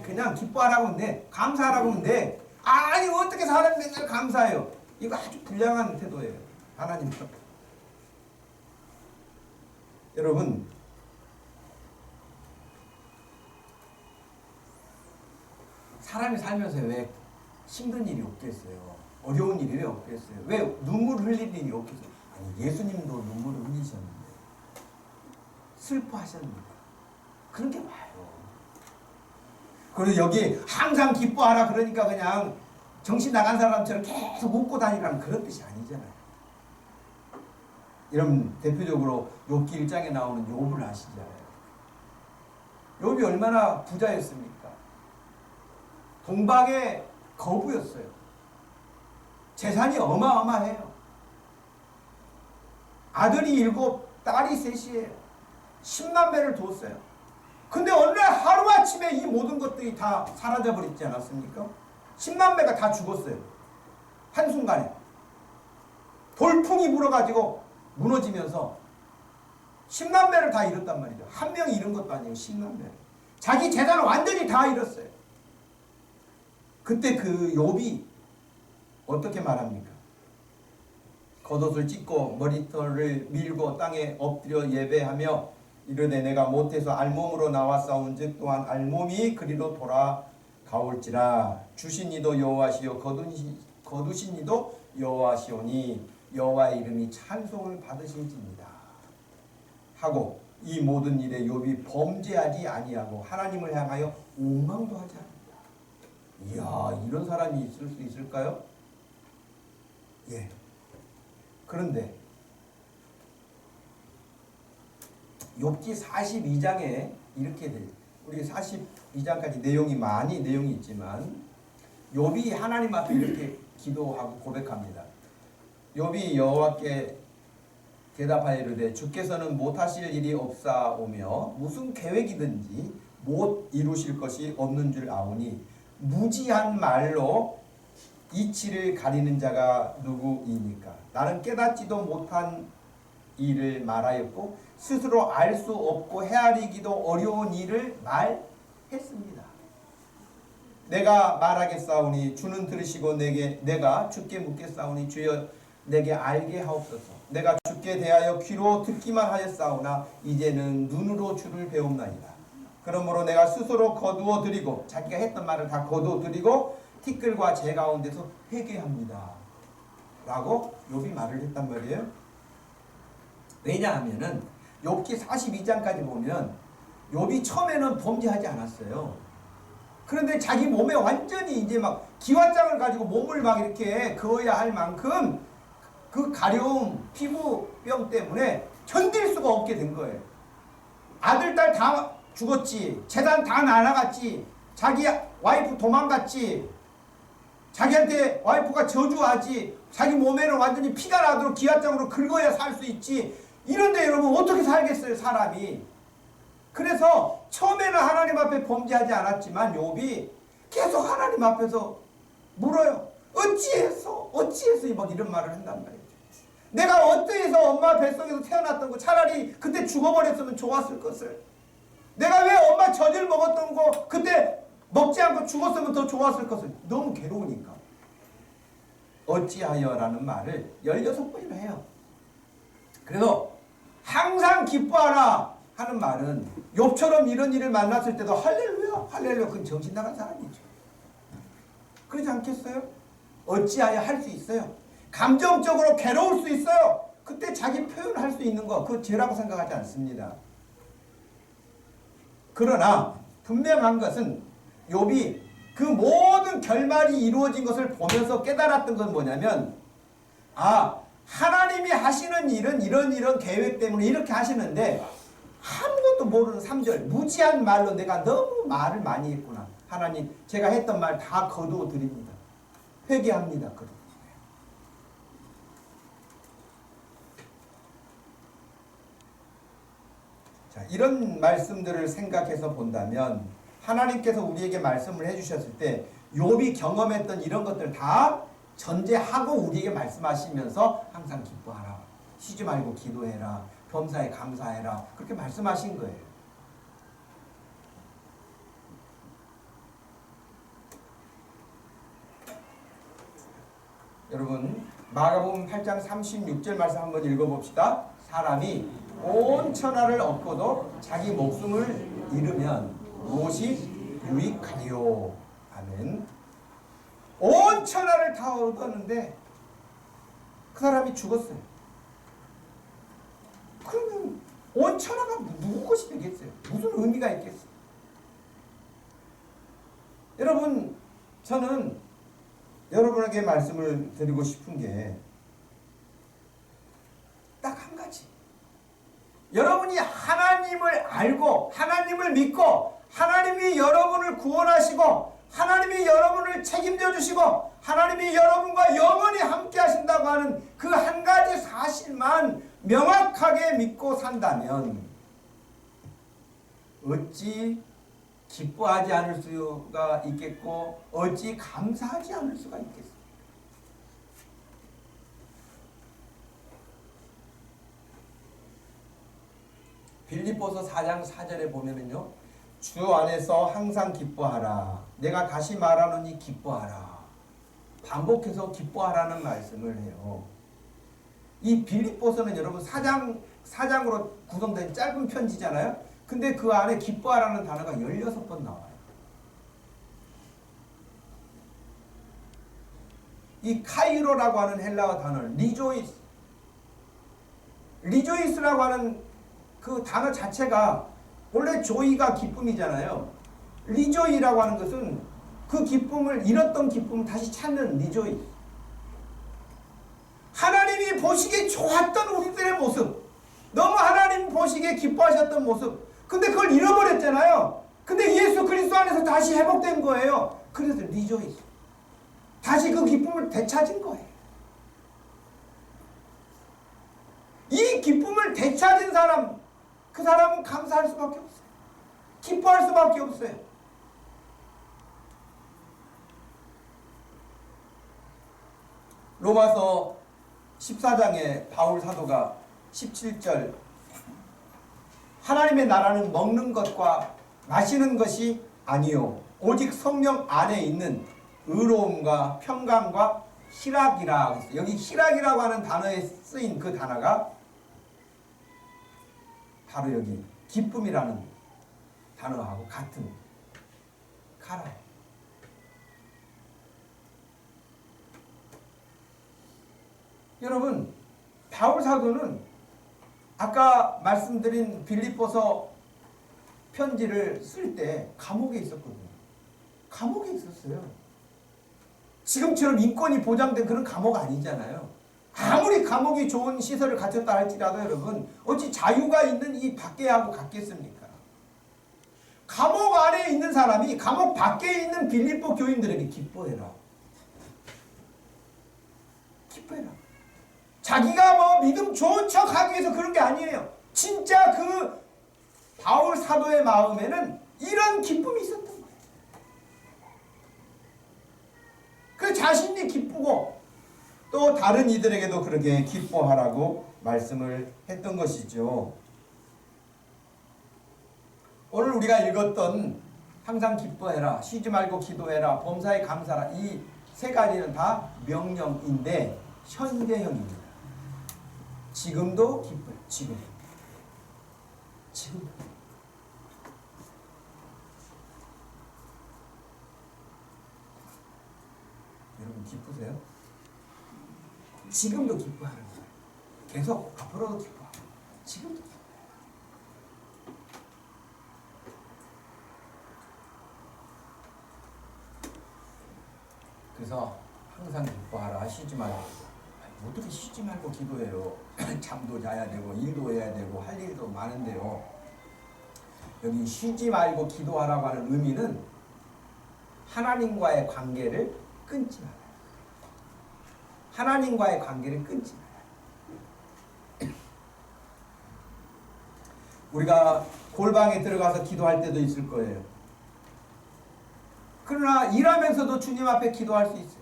그냥 기뻐하라고 하면 돼. 감사하라고 하면 돼. 아니 어떻게 사람이 맨날 감사해요? 이거 아주 불량한 태도예요. 하나님 앞에. 여러분 사람이 살면서 왜 힘든 일이 없겠어요? 어려운 일이 왜 없겠어요? 왜 눈물 흘릴 일이 없겠어요? 아니 예수님도 눈물을 흘리셨는데 슬퍼하셨는데 그런 게 와요. 그리고 여기 항상 기뻐하라 그러니까 그냥 정신 나간 사람처럼 계속 웃고 다니라는 그런 뜻이 아니잖아요. 이런 대표적으로 욥기 1장에 나오는 욥을 아시잖아요. 욥이 얼마나 부자였습니까? 동방의 거부였어요. 재산이 어마어마해요. 아들이 7, 딸이 3이에요. 10만 배를 뒀어요. 근데 어느 날 하루아침에 이 모든 것들이 다 사라져버리지 않았습니까? 10만 배가 다 죽었어요. 한순간에. 돌풍이 불어가지고 무너지면서 10만 배를 다 잃었단 말이죠. 한 명이 잃은 것도 아니에요. 10만 배. 자기 재산을 완전히 다 잃었어요. 그때 그 욥이 어떻게 말합니까? 겉옷을 찢고 머리털을 밀고 땅에 엎드려 예배하며 이르되 내가 못해서 알몸으로 나왔사온즉 또한 알몸이 그리로 돌아가올지라. 주신 이도 여호와시요 거두신 이도 여호와시오니 여호와의 이름이 찬송을 받으실지니라 하고 이 모든 일에 욥이 범죄하지 아니하고 하나님을 향하여 오망도 하지 않는다. 이야, 이런 사람이 있을 수 있을까요? 예. 그런데 욥기 42장에 이렇게 돼요. 우리 42장까지 내용이 있지만 욥이 하나님 앞에 이렇게 기도하고 고백합니다. 욥이 여호와께 대답하여 이르되 주께서는 못하실 일이 없사오며 무슨 계획이든지 못 이루실 것이 없는 줄 아오니 무지한 말로 이치를 가리는 자가 누구이니까. 나는 깨닫지도 못한 일을 말하였고 스스로 알 수 없고 헤아리기도 어려운 일을 말했습니다. 내가 말하겠사오니 주는 들으시고 내가 주께 묻겠사오니 주여 내게 알게 하옵소서. 내가 주께 대하여 귀로 듣기만 하였사오나 이제는 눈으로 주를 배움나이다. 그러므로 내가 스스로 거두어 드리고 자기가 했던 말을 다 거두어 드리고 티끌과 재 가운데서 회개합니다. 라고 욥이 말을 했단 말이에요. 왜냐하면은 욥기 42장까지 보면 욥이 처음에는 범죄하지 않았어요. 그런데 자기 몸에 완전히 이제 막 기왓장을 가지고 몸을 막 이렇게 그어야 할 만큼 그 가려움, 피부병 때문에 견딜 수가 없게 된 거예요. 아들, 딸 다 죽었지. 재산 다 날아갔지. 자기 와이프 도망갔지. 자기한테 와이프가 저주하지. 자기 몸에는 완전히 피가 나도록 기왓장으로 긁어야 살 수 있지. 이런데 여러분 어떻게 살겠어요, 사람이. 그래서 처음에는 하나님 앞에 범죄하지 않았지만 욥이 계속 하나님 앞에서 물어요. 어찌해서 막 이런 말을 한단 말이에요. 내가 어찌해서 엄마 뱃속에서 태어났던 거 차라리 그때 죽어버렸으면 좋았을 것을. 내가 왜 엄마 젖을 먹었던 거 그때 먹지 않고 죽었으면 더 좋았을 것을. 너무 괴로우니까. 어찌하여 라는 말을 16번이나 해요. 그래서 항상 기뻐하라 하는 말은 욥처럼 이런 일을 만났을 때도 할렐루야 할렐루야. 그건 정신 나간 사람이죠. 그러지 않겠어요? 어찌하여 할 수 있어요. 감정적으로 괴로울 수 있어요. 그때 자기 표현할 수 있는 거 그거 죄라고 생각하지 않습니다. 그러나 분명한 것은 욥이 그 모든 결말이 이루어진 것을 보면서 깨달았던 건 뭐냐면 하나님이 하시는 일은 이런 계획 때문에 이렇게 하시는데 아무것도 모르는 3절 무지한 말로 내가 너무 말을 많이 했구나 하나님 제가 했던 말 다 거두어 드립니다. 회개합니다. 자, 이런 말씀들을 생각해서 본다면 하나님께서 우리에게 말씀을 해주셨을 때 욥이 경험했던 이런 것들 다 전제하고 우리에게 말씀하시면서 항상 기뻐하라, 쉬지 말고 기도해라, 범사에 감사해라, 그렇게 말씀하신 거예요. 여러분 마가복음 8장 36절 말씀 한번 읽어봅시다. 사람이 온 천하를 얻고도 자기 목숨을 잃으면 무엇이 유익하리요. 아멘. 온 천하를 다 얻었는데 그 사람이 죽었어요. 그러면 온 천하가 누구 것이 되겠어요? 무슨 의미가 있겠어요? 여러분, 저는 여러분에게 말씀을 드리고 싶은 게 딱 한 가지. 여러분이 하나님을 알고 하나님을 믿고 하나님이 여러분을 구원하시고 하나님이 여러분을 책임져 주시고 하나님이 여러분과 영원히 함께 하신다고 하는 그 한 가지 사실만 명확하게 믿고 산다면 어찌 기뻐하지 않을 수가 있겠고 어찌 감사하지 않을 수가 있겠습니까? 빌립보서 4장 4절에 보면은요, 주 안에서 항상 기뻐하라. 내가 다시 말하노니 기뻐하라. 반복해서 기뻐하라는 말씀을 해요. 이 빌립보서는 여러분 4장으로 구성된 짧은 편지잖아요. 근데 그 안에 기뻐하라는 단어가 16번 나와요. 이 카이로라고 하는 헬라어 단어를 리조이스라고 하는 그 단어 자체가 원래 조이가 기쁨이잖아요. 리조이라고 하는 것은 그 기쁨을 잃었던 기쁨을 다시 찾는 리조이. 하나님이 보시기에 좋았던 우리들의 모습, 너무 하나님 보시기에 기뻐하셨던 모습, 근데 그걸 잃어버렸잖아요. 근데 예수 그리스도 안에서 다시 회복된 거예요. 그래서 리조이스, 다시 그 기쁨을 되찾은 거예요. 이 기쁨을 되찾은 사람, 그 사람은 감사할 수밖에 없어요. 기뻐할 수밖에 없어요. 로마서 14장에 바울 사도가 17절, 하나님의 나라는 먹는 것과 마시는 것이 아니요 오직 성령 안에 있는 의로움과 평강과 희락이라 했어요. 여기 희락이라고 하는 단어에 쓰인 그 단어가 바로 여기 기쁨이라는 단어하고 같은 카라예요. 여러분, 바울 사도는 아까 말씀드린 빌립보서 편지를 쓸 때 감옥에 있었거든요. 감옥에 있었어요. 지금처럼 인권이 보장된 그런 감옥 아니잖아요. 아무리 감옥이 좋은 시설을 갖췄다 할지라도 여러분, 어찌 자유가 있는 이 밖에 하고 같겠습니까? 감옥 안에 있는 사람이 감옥 밖에 있는 빌립보 교인들에게 기뻐해라. 기뻐해라. 자기가 뭐 믿음 좋은 척 하기 위해서 그런 게 아니에요. 진짜 그 바울 사도의 마음에는 이런 기쁨이 있었던 거예요. 그 자신이 기쁘고 또 다른 이들에게도 그렇게 기뻐하라고 말씀을 했던 것이죠. 오늘 우리가 읽었던 항상 기뻐해라, 쉬지 말고 기도해라, 범사에 감사하라, 이 세 가지는 다 명령인데 현재형입니다. 지금도 기뻐요. 지금. 여러분 기쁘세요? 지금도 기뻐하는 거예요. 계속 앞으로도 기뻐하고 지금도 기뻐해요. 그래서 항상 기뻐하라, 쉬지 말고. 어떻게 쉬지 말고 기도해요? 잠도 자야 되고 일도 해야 되고 할 일도 많은데요. 여기 쉬지 말고 기도하라고 하는 의미는 하나님과의 관계를 끊지 말아요. 하나님과의 관계를 끊지 말아요. 우리가 골방에 들어가서 기도할 때도 있을 거예요. 그러나 일하면서도 주님 앞에 기도할 수 있어요.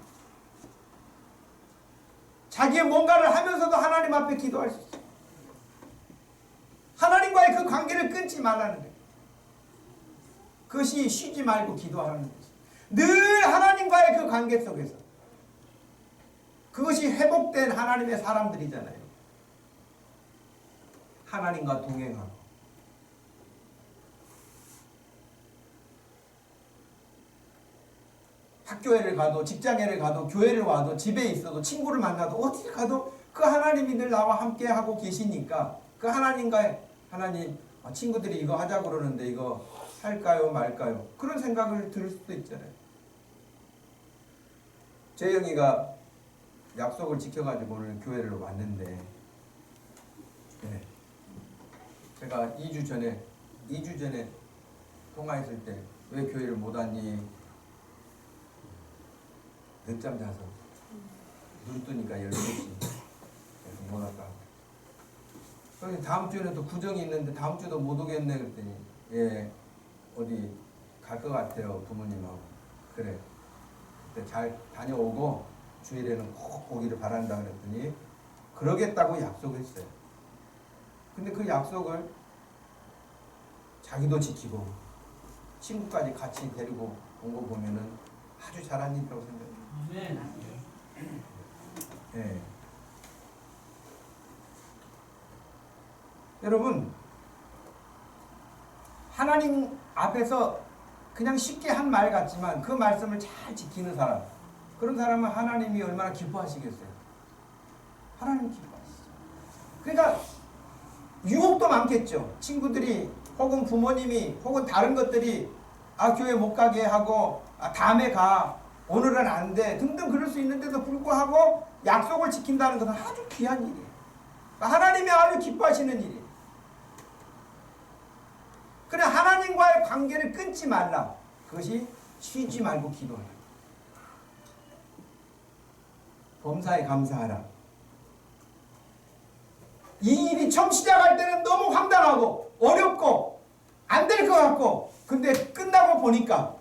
자기의 뭔가를 하면서도 하나님 앞에 기도할 수 있어요. 하나님과의 그 관계를 끊지 말라는 거예요. 그것이 쉬지 말고 기도하는 거죠. 늘 하나님과의 그 관계 속에서. 그것이 회복된 하나님의 사람들이잖아요. 하나님과 동행하고. 학교에를 가도 직장에를 가도 교회를 와도 집에 있어도 친구를 만나도 어디를 가도 그 하나님이 늘 나와 함께하고 계시니까 그 하나님과의 하나님 친구들이 이거 하자고 그러는데 이거 할까요 말까요? 그런 생각을 들 수도 있잖아요. 재영이가 약속을 지켜가지고 오늘 교회를 왔는데 네. 제가 2주 전에 통화했을 때 왜 교회를 못 왔니? 늦잠 자서 눈 뜨니까 12시 그래서 못 왔다. 그래서 다음 주에는 또 구정이 있는데 다음 주도 못 오겠네 그랬더니 예 어디 갈 것 같아요 부모님하고. 그래 그때 잘 다녀오고 주일에는 꼭 오기를 바란다 그랬더니 그러겠다고 약속했어요. 근데 그 약속을 자기도 지키고 친구까지 같이 데리고 온 거 보면은 아주 잘한 일이라고 생각해요. 네. 여러분 하나님 앞에서 그냥 쉽게 한 말 같지만 그 말씀을 잘 지키는 사람, 그런 사람은 하나님이 얼마나 기뻐하시겠어요. 하나님 기뻐하시죠. 그러니까 유혹도 많겠죠. 친구들이 혹은 부모님이 혹은 다른 것들이 교회 못 가게 하고 다음에 가 오늘은 안 돼 등등 그럴 수 있는데도 불구하고 약속을 지킨다는 것은 아주 귀한 일이에요. 하나님이 아주 기뻐하시는 일이에요. 그래 하나님과의 관계를 끊지 말라. 그것이 쉬지 말고 기도하라. 범사에 감사하라. 이 일이 처음 시작할 때는 너무 황당하고 어렵고 안 될 것 같고 근데 끝나고 보니까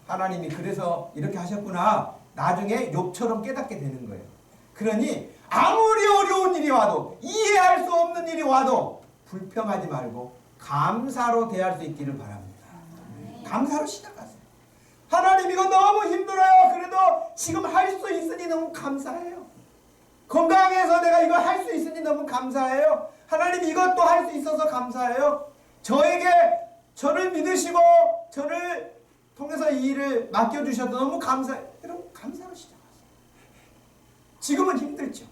하나님이 그래서 이렇게 하셨구나. 나중에 욥처럼 깨닫게 되는 거예요. 그러니 아무리 어려운 일이 와도 이해할 수 없는 일이 와도 불평하지 말고 감사로 대할 수 있기를 바랍니다. 감사로 시작하세요. 하나님 이거 너무 힘들어요. 그래도 지금 할 수 있으니 너무 감사해요. 건강해서 내가 이거 할 수 있으니 너무 감사해요. 하나님 이것도 할 수 있어서 감사해요. 저를 믿으시고 저를 통해서 이 일을 맡겨주셔서 너무 감사해요. 여러분 감사로 시작하세요. 지금은 힘들죠.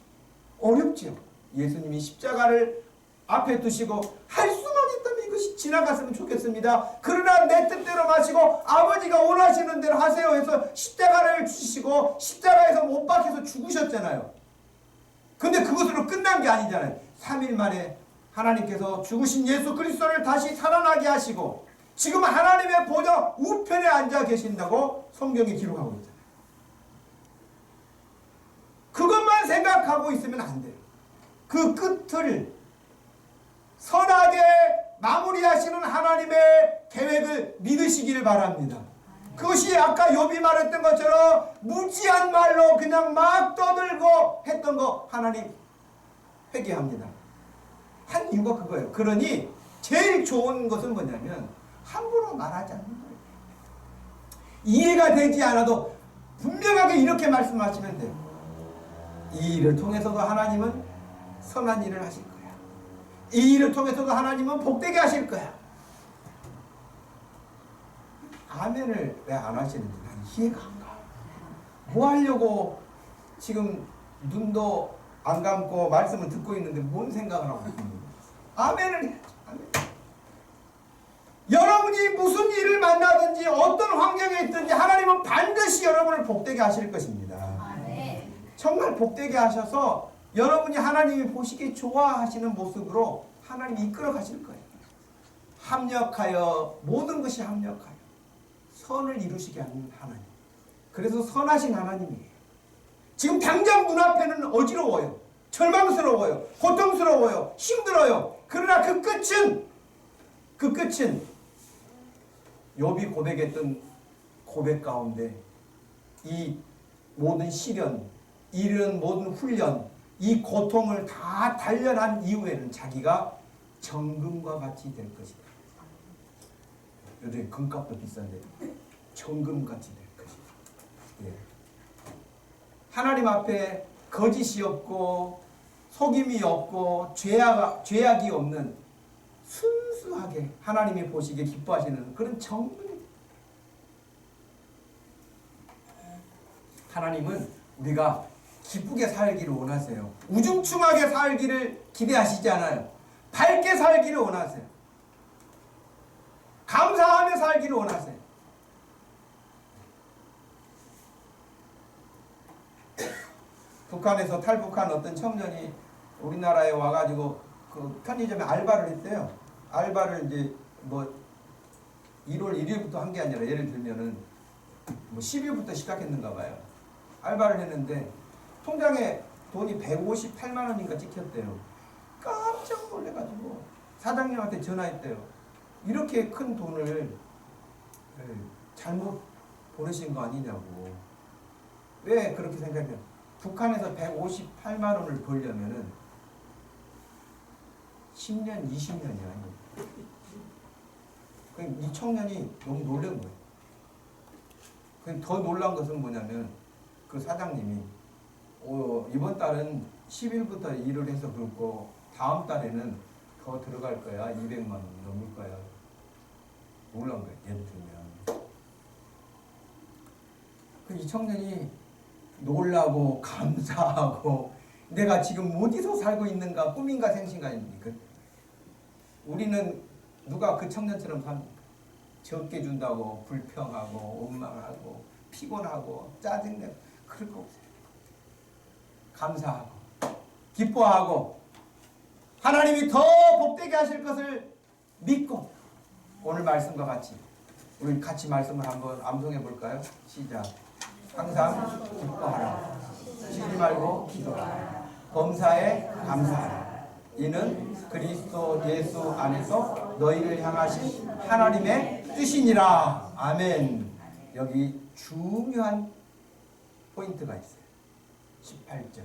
어렵죠. 예수님이 십자가를 앞에 두시고 할 수만 있다면 이것이 지나갔으면 좋겠습니다. 그러나 내 뜻대로 마시고 아버지가 원하시는 대로 하세요 해서 십자가를 주시고 십자가에서 못 박혀서 죽으셨잖아요. 근데 그것으로 끝난 게 아니잖아요. 3일 만에 하나님께서 죽으신 예수 그리스도를 다시 살아나게 하시고 지금 하나님의 보좌 우편에 앉아 계신다고 성경이 기록하고 있잖아요. 그것만 생각하고 있으면 안 돼요. 그 끝을 선하게 마무리하시는 하나님의 계획을 믿으시기를 바랍니다. 그것이 아까 욥이 말했던 것처럼 무지한 말로 그냥 막 떠들고 했던 거 하나님 회개합니다. 한 이유가 그거예요. 그러니 제일 좋은 것은 뭐냐면 함부로 말하지 않는 거예요. 이해가 되지 않아도 분명하게 이렇게 말씀하시면 돼요. 이 일을 통해서도 하나님은 선한 일을 하실 거야. 이 일을 통해서도 하나님은 복되게 하실 거야. 아멘을 왜 안 하시는지 난 이해가 안 가. 뭐 하려고 지금 눈도 안 감고 말씀을 듣고 있는데 뭔 생각을 하고 있는 거예요. 아멘을 해야죠. 아멘. 여러분이 무슨 일을 만나든지 어떤 환경에 있든지 하나님은 반드시 여러분을 복되게 하실 것입니다. 아멘. 정말 복되게 하셔서 여러분이 하나님이 보시기에 좋아하시는 모습으로 하나님이 이끌어 가실 거예요. 합력하여 모든 것이 합력하여 선을 이루시게 하는 하나님. 그래서 선하신 하나님이에요. 지금 당장 눈앞에는 어지러워요. 절망스러워요. 고통스러워요. 힘들어요. 그러나 그 끝은 욥이 고백했던 고백 가운데 이 모든 시련, 이런 모든 훈련, 이 고통을 다 단련한 이후에는 자기가 정금과 같이 될 것이다. 요즘 금값도 비싼데 정금같이 될 것이다. 예. 하나님 앞에 거짓이 없고 속임이 없고 죄악이 없는 순수하게 하나님이 보시기에 기뻐하시는 그런 정금입니다. 하나님은 우리가 기쁘게 살기를 원하세요. 우중충하게 살기를 기대하시지 않아요. 밝게 살기를 원하세요. 감사하며 살기를 원하세요. 북한에서 탈북한 어떤 청년이 우리나라에 와가지고 그 편의점에 알바를 했대요. 알바를 이제 뭐 1월 1일부터 한 게 아니라 예를 들면은 뭐 10일부터 시작했는가 봐요. 알바를 했는데 통장에 돈이 158만 원인가 찍혔대요. 깜짝 놀래가지고 사장님한테 전화했대요. 이렇게 큰 돈을 잘못 보내신 거 아니냐고. 왜 그렇게 생각해요? 북한에서 158만 원을 벌려면은 10년, 20년이야. 이 청년이 너무 놀란 거예요. 더 놀란 것은 뭐냐면 그 사장님이 이번 달은 10일부터 일을 해서 그렇고 다음 달에는 더 들어갈 거야. 200만 원 넘을 거야. 놀란 거예요. 예를 들면. 이 청년이 놀라고 감사하고 내가 지금 어디서 살고 있는가 꿈인가 생신가입니까? 우리는 누가 그 청년처럼 삽니까? 적게 준다고 불평하고 원망하고 피곤하고 짜증내고 그럴 거 없어요. 감사하고 기뻐하고 하나님이 더 복되게 하실 것을 믿고 오늘 말씀과 같이 우리 같이 말씀을 한번 암송해 볼까요? 시작. 항상 기뻐하라. 쉬지 말고 기도하라. 범사에 감사하라. 이는 그리스도 예수 안에서 너희를 향하신 하나님의 뜻이니라. 아멘. 여기 중요한 포인트가 있어요. 18절.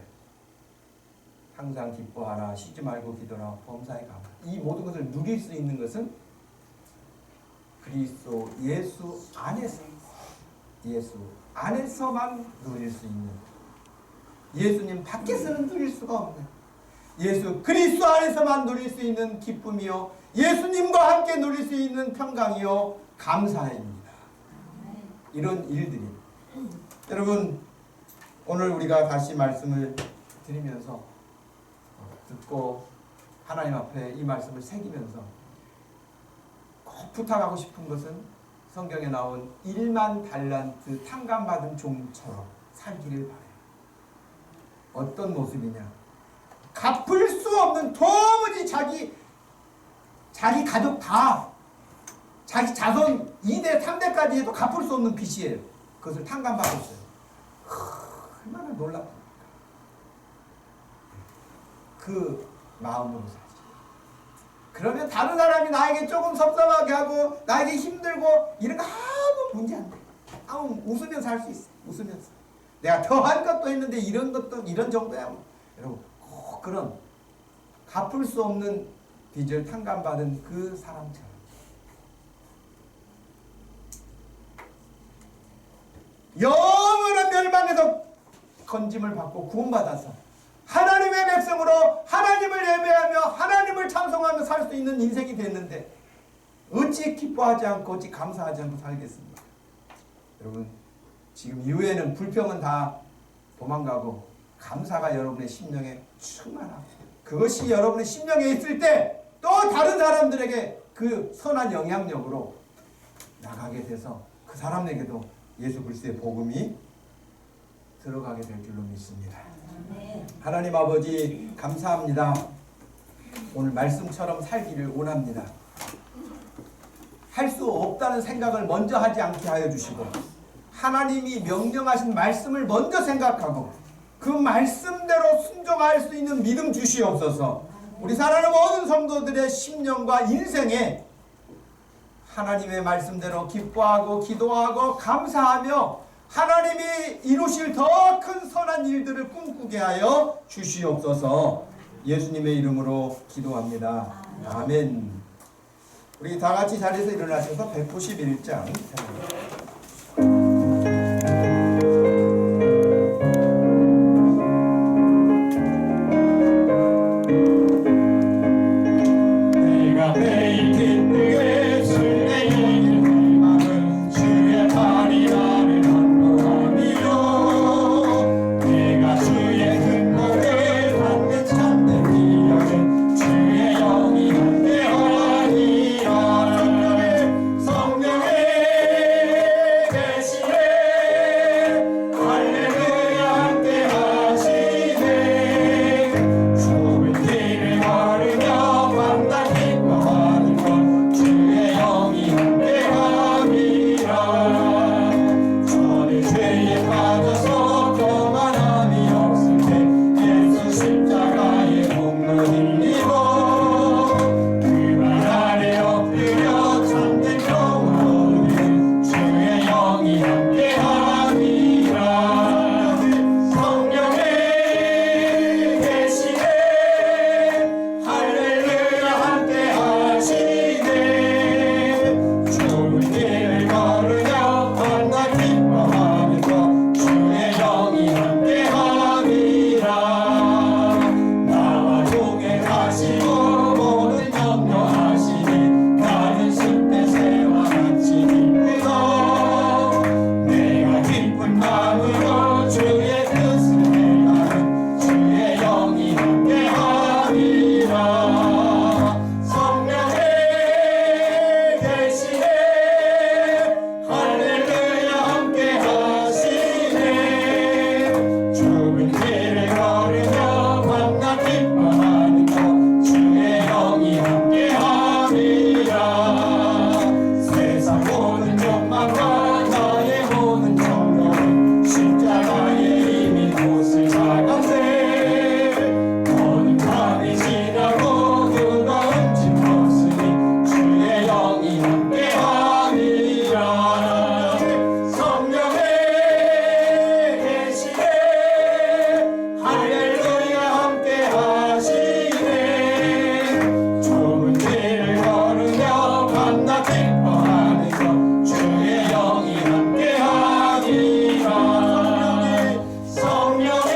항상 기뻐하라. 쉬지 말고 기도하라. 범사에 감사하라. 이 모든 것을 누릴 수 있는 것은 그리스도 예수 안에서만 누릴 수 있는, 예수님 밖에서는 누릴 수가 없는, 예수 그리스도 안에서만 누릴 수 있는 기쁨이요 예수님과 함께 누릴 수 있는 평강이요 감사입니다. 이런 일들이 여러분 오늘 우리가 다시 말씀을 드리면서 듣고 하나님 앞에 이 말씀을 새기면서 꼭 부탁하고 싶은 것은 성경에 나온 1만 달란트 탕감받은 종처럼 살기를 바라요. 어떤 모습이냐? 갚을 수 없는, 도무지 자기 가족 다, 자기 자손 2대 3대까지 해도 갚을 수 없는 빚이에요. 그것을 탕감받았어요. 얼마나 놀랍습니까? 그 마음으로 살지. 그러면 다른 사람이 나에게 조금 섭섭하게 하고 나에게 힘들고 이런 거 아무 문제 안 돼. 아무 웃으면서 살 수 있어. 웃으면서. 내가 더한 것도 했는데 이런 것도 이런 정도야. 여러분 꼭 그런 갚을 수 없는 빚을 탕감받은 그 사람처럼 영원한 멸망에서 건짐을 받고 구원받아서 하나님의 백성으로 하나님을 예배하며 하나님을 찬송하며 살 수 있는 인생이 됐는데 어찌 기뻐하지 않고 어찌 감사하지 않고 살겠습니까? 여러분 지금 이후에는 불평은 다 도망가고 감사가 여러분의 심령에 충만하고 그것이 여러분의 심령에 있을 때 또 다른 사람들에게 그 선한 영향력으로 나가게 돼서 그 사람에게도 예수 그리스도의 복음이 들어가게 될 줄로 믿습니다. 하나님 아버지 감사합니다. 오늘 말씀처럼 살기를 원합니다. 할 수 없다는 생각을 먼저 하지 않게 하여 주시고 하나님이 명령하신 말씀을 먼저 생각하고 그 말씀대로 순종할 수 있는 믿음 주시옵소서. 우리 사랑하는 모든 성도들의 심령과 인생에 하나님의 말씀대로 기뻐하고 기도하고 감사하며 하나님이 이루실 더 큰 선한 일들을 꿈꾸게 하여 주시옵소서. 예수님의 이름으로 기도합니다. 아멘. 우리 다 같이 자리에서 일어나셔서 191장 내가 매일 기쁘게 술래 이길 희망은 주의 팔이 나를 안보하며 내가 주의 큰 복을 받는 참된 기력은 주의 영이 함께하니라. 성령의 계시네 할렐루야 함께하시네. 좁은 길을 걸으며 만나 기뻐하는 것 주의 영이 함께함이라. 저는 죄에 빠져서 교만함이 없을 때 예수 십자가의 목로 들리고 그 발 아래 엎드려 참된 경험을 주의 영이 함께함이라. 성령의 계시네 할렐루야 함께하시네. 좁은 길을 걸으며 만나 기뻐하는 것 주의 영이 함께함이라. 나와 동행하시고 모든 염려하시니 나는 숲에새와 같이 기쁘소. 내가 기쁜 마음으로 주의 뜻을 행하는 주의 영이 함께함이라. 성령의 계시네 할렐루야 함께하시네. 좁은 길을 걸으며 만나 기뻐하는 것 주의 영이 함께함이라. 세상 모든 욕망과 나의 모든 정욕은 십자가에 이미 못을 박았네. 모든 밤이 지나고 그가 흠집 없으니 주의 영이 함께함이라. 성령의 계시네 할렐루야 함께하시네. 좁은 길을 걸으며 만나 기뻐하는 것 주의 영이 함께하니라. 성령의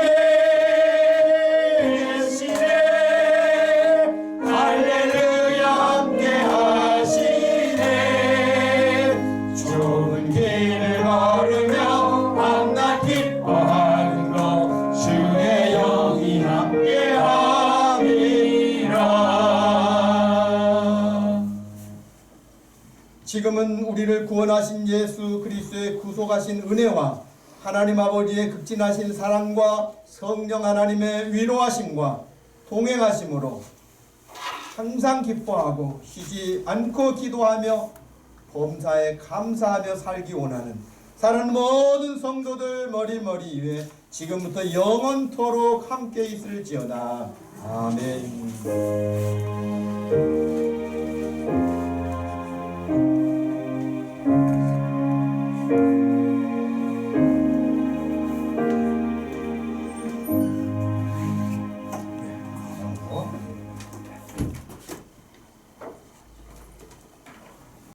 계시네 할렐루야 함께하시네. 좁은 길을 걸으며 만나 기뻐하는 것 주의 영이 함께함이라. 지금은 우리를 구원하신 예수 그리스도의 구속하신 은혜와 하나님 아버지의 극진하신 사랑과 성령 하나님의 위로하심과 동행하심으로 항상 기뻐하고 쉬지 않고 기도하며 범사에 감사하며 살기 원하는 사랑하는 모든 성도들 머리머리 위에 지금부터 영원토록 함께 있을지어다. 아멘.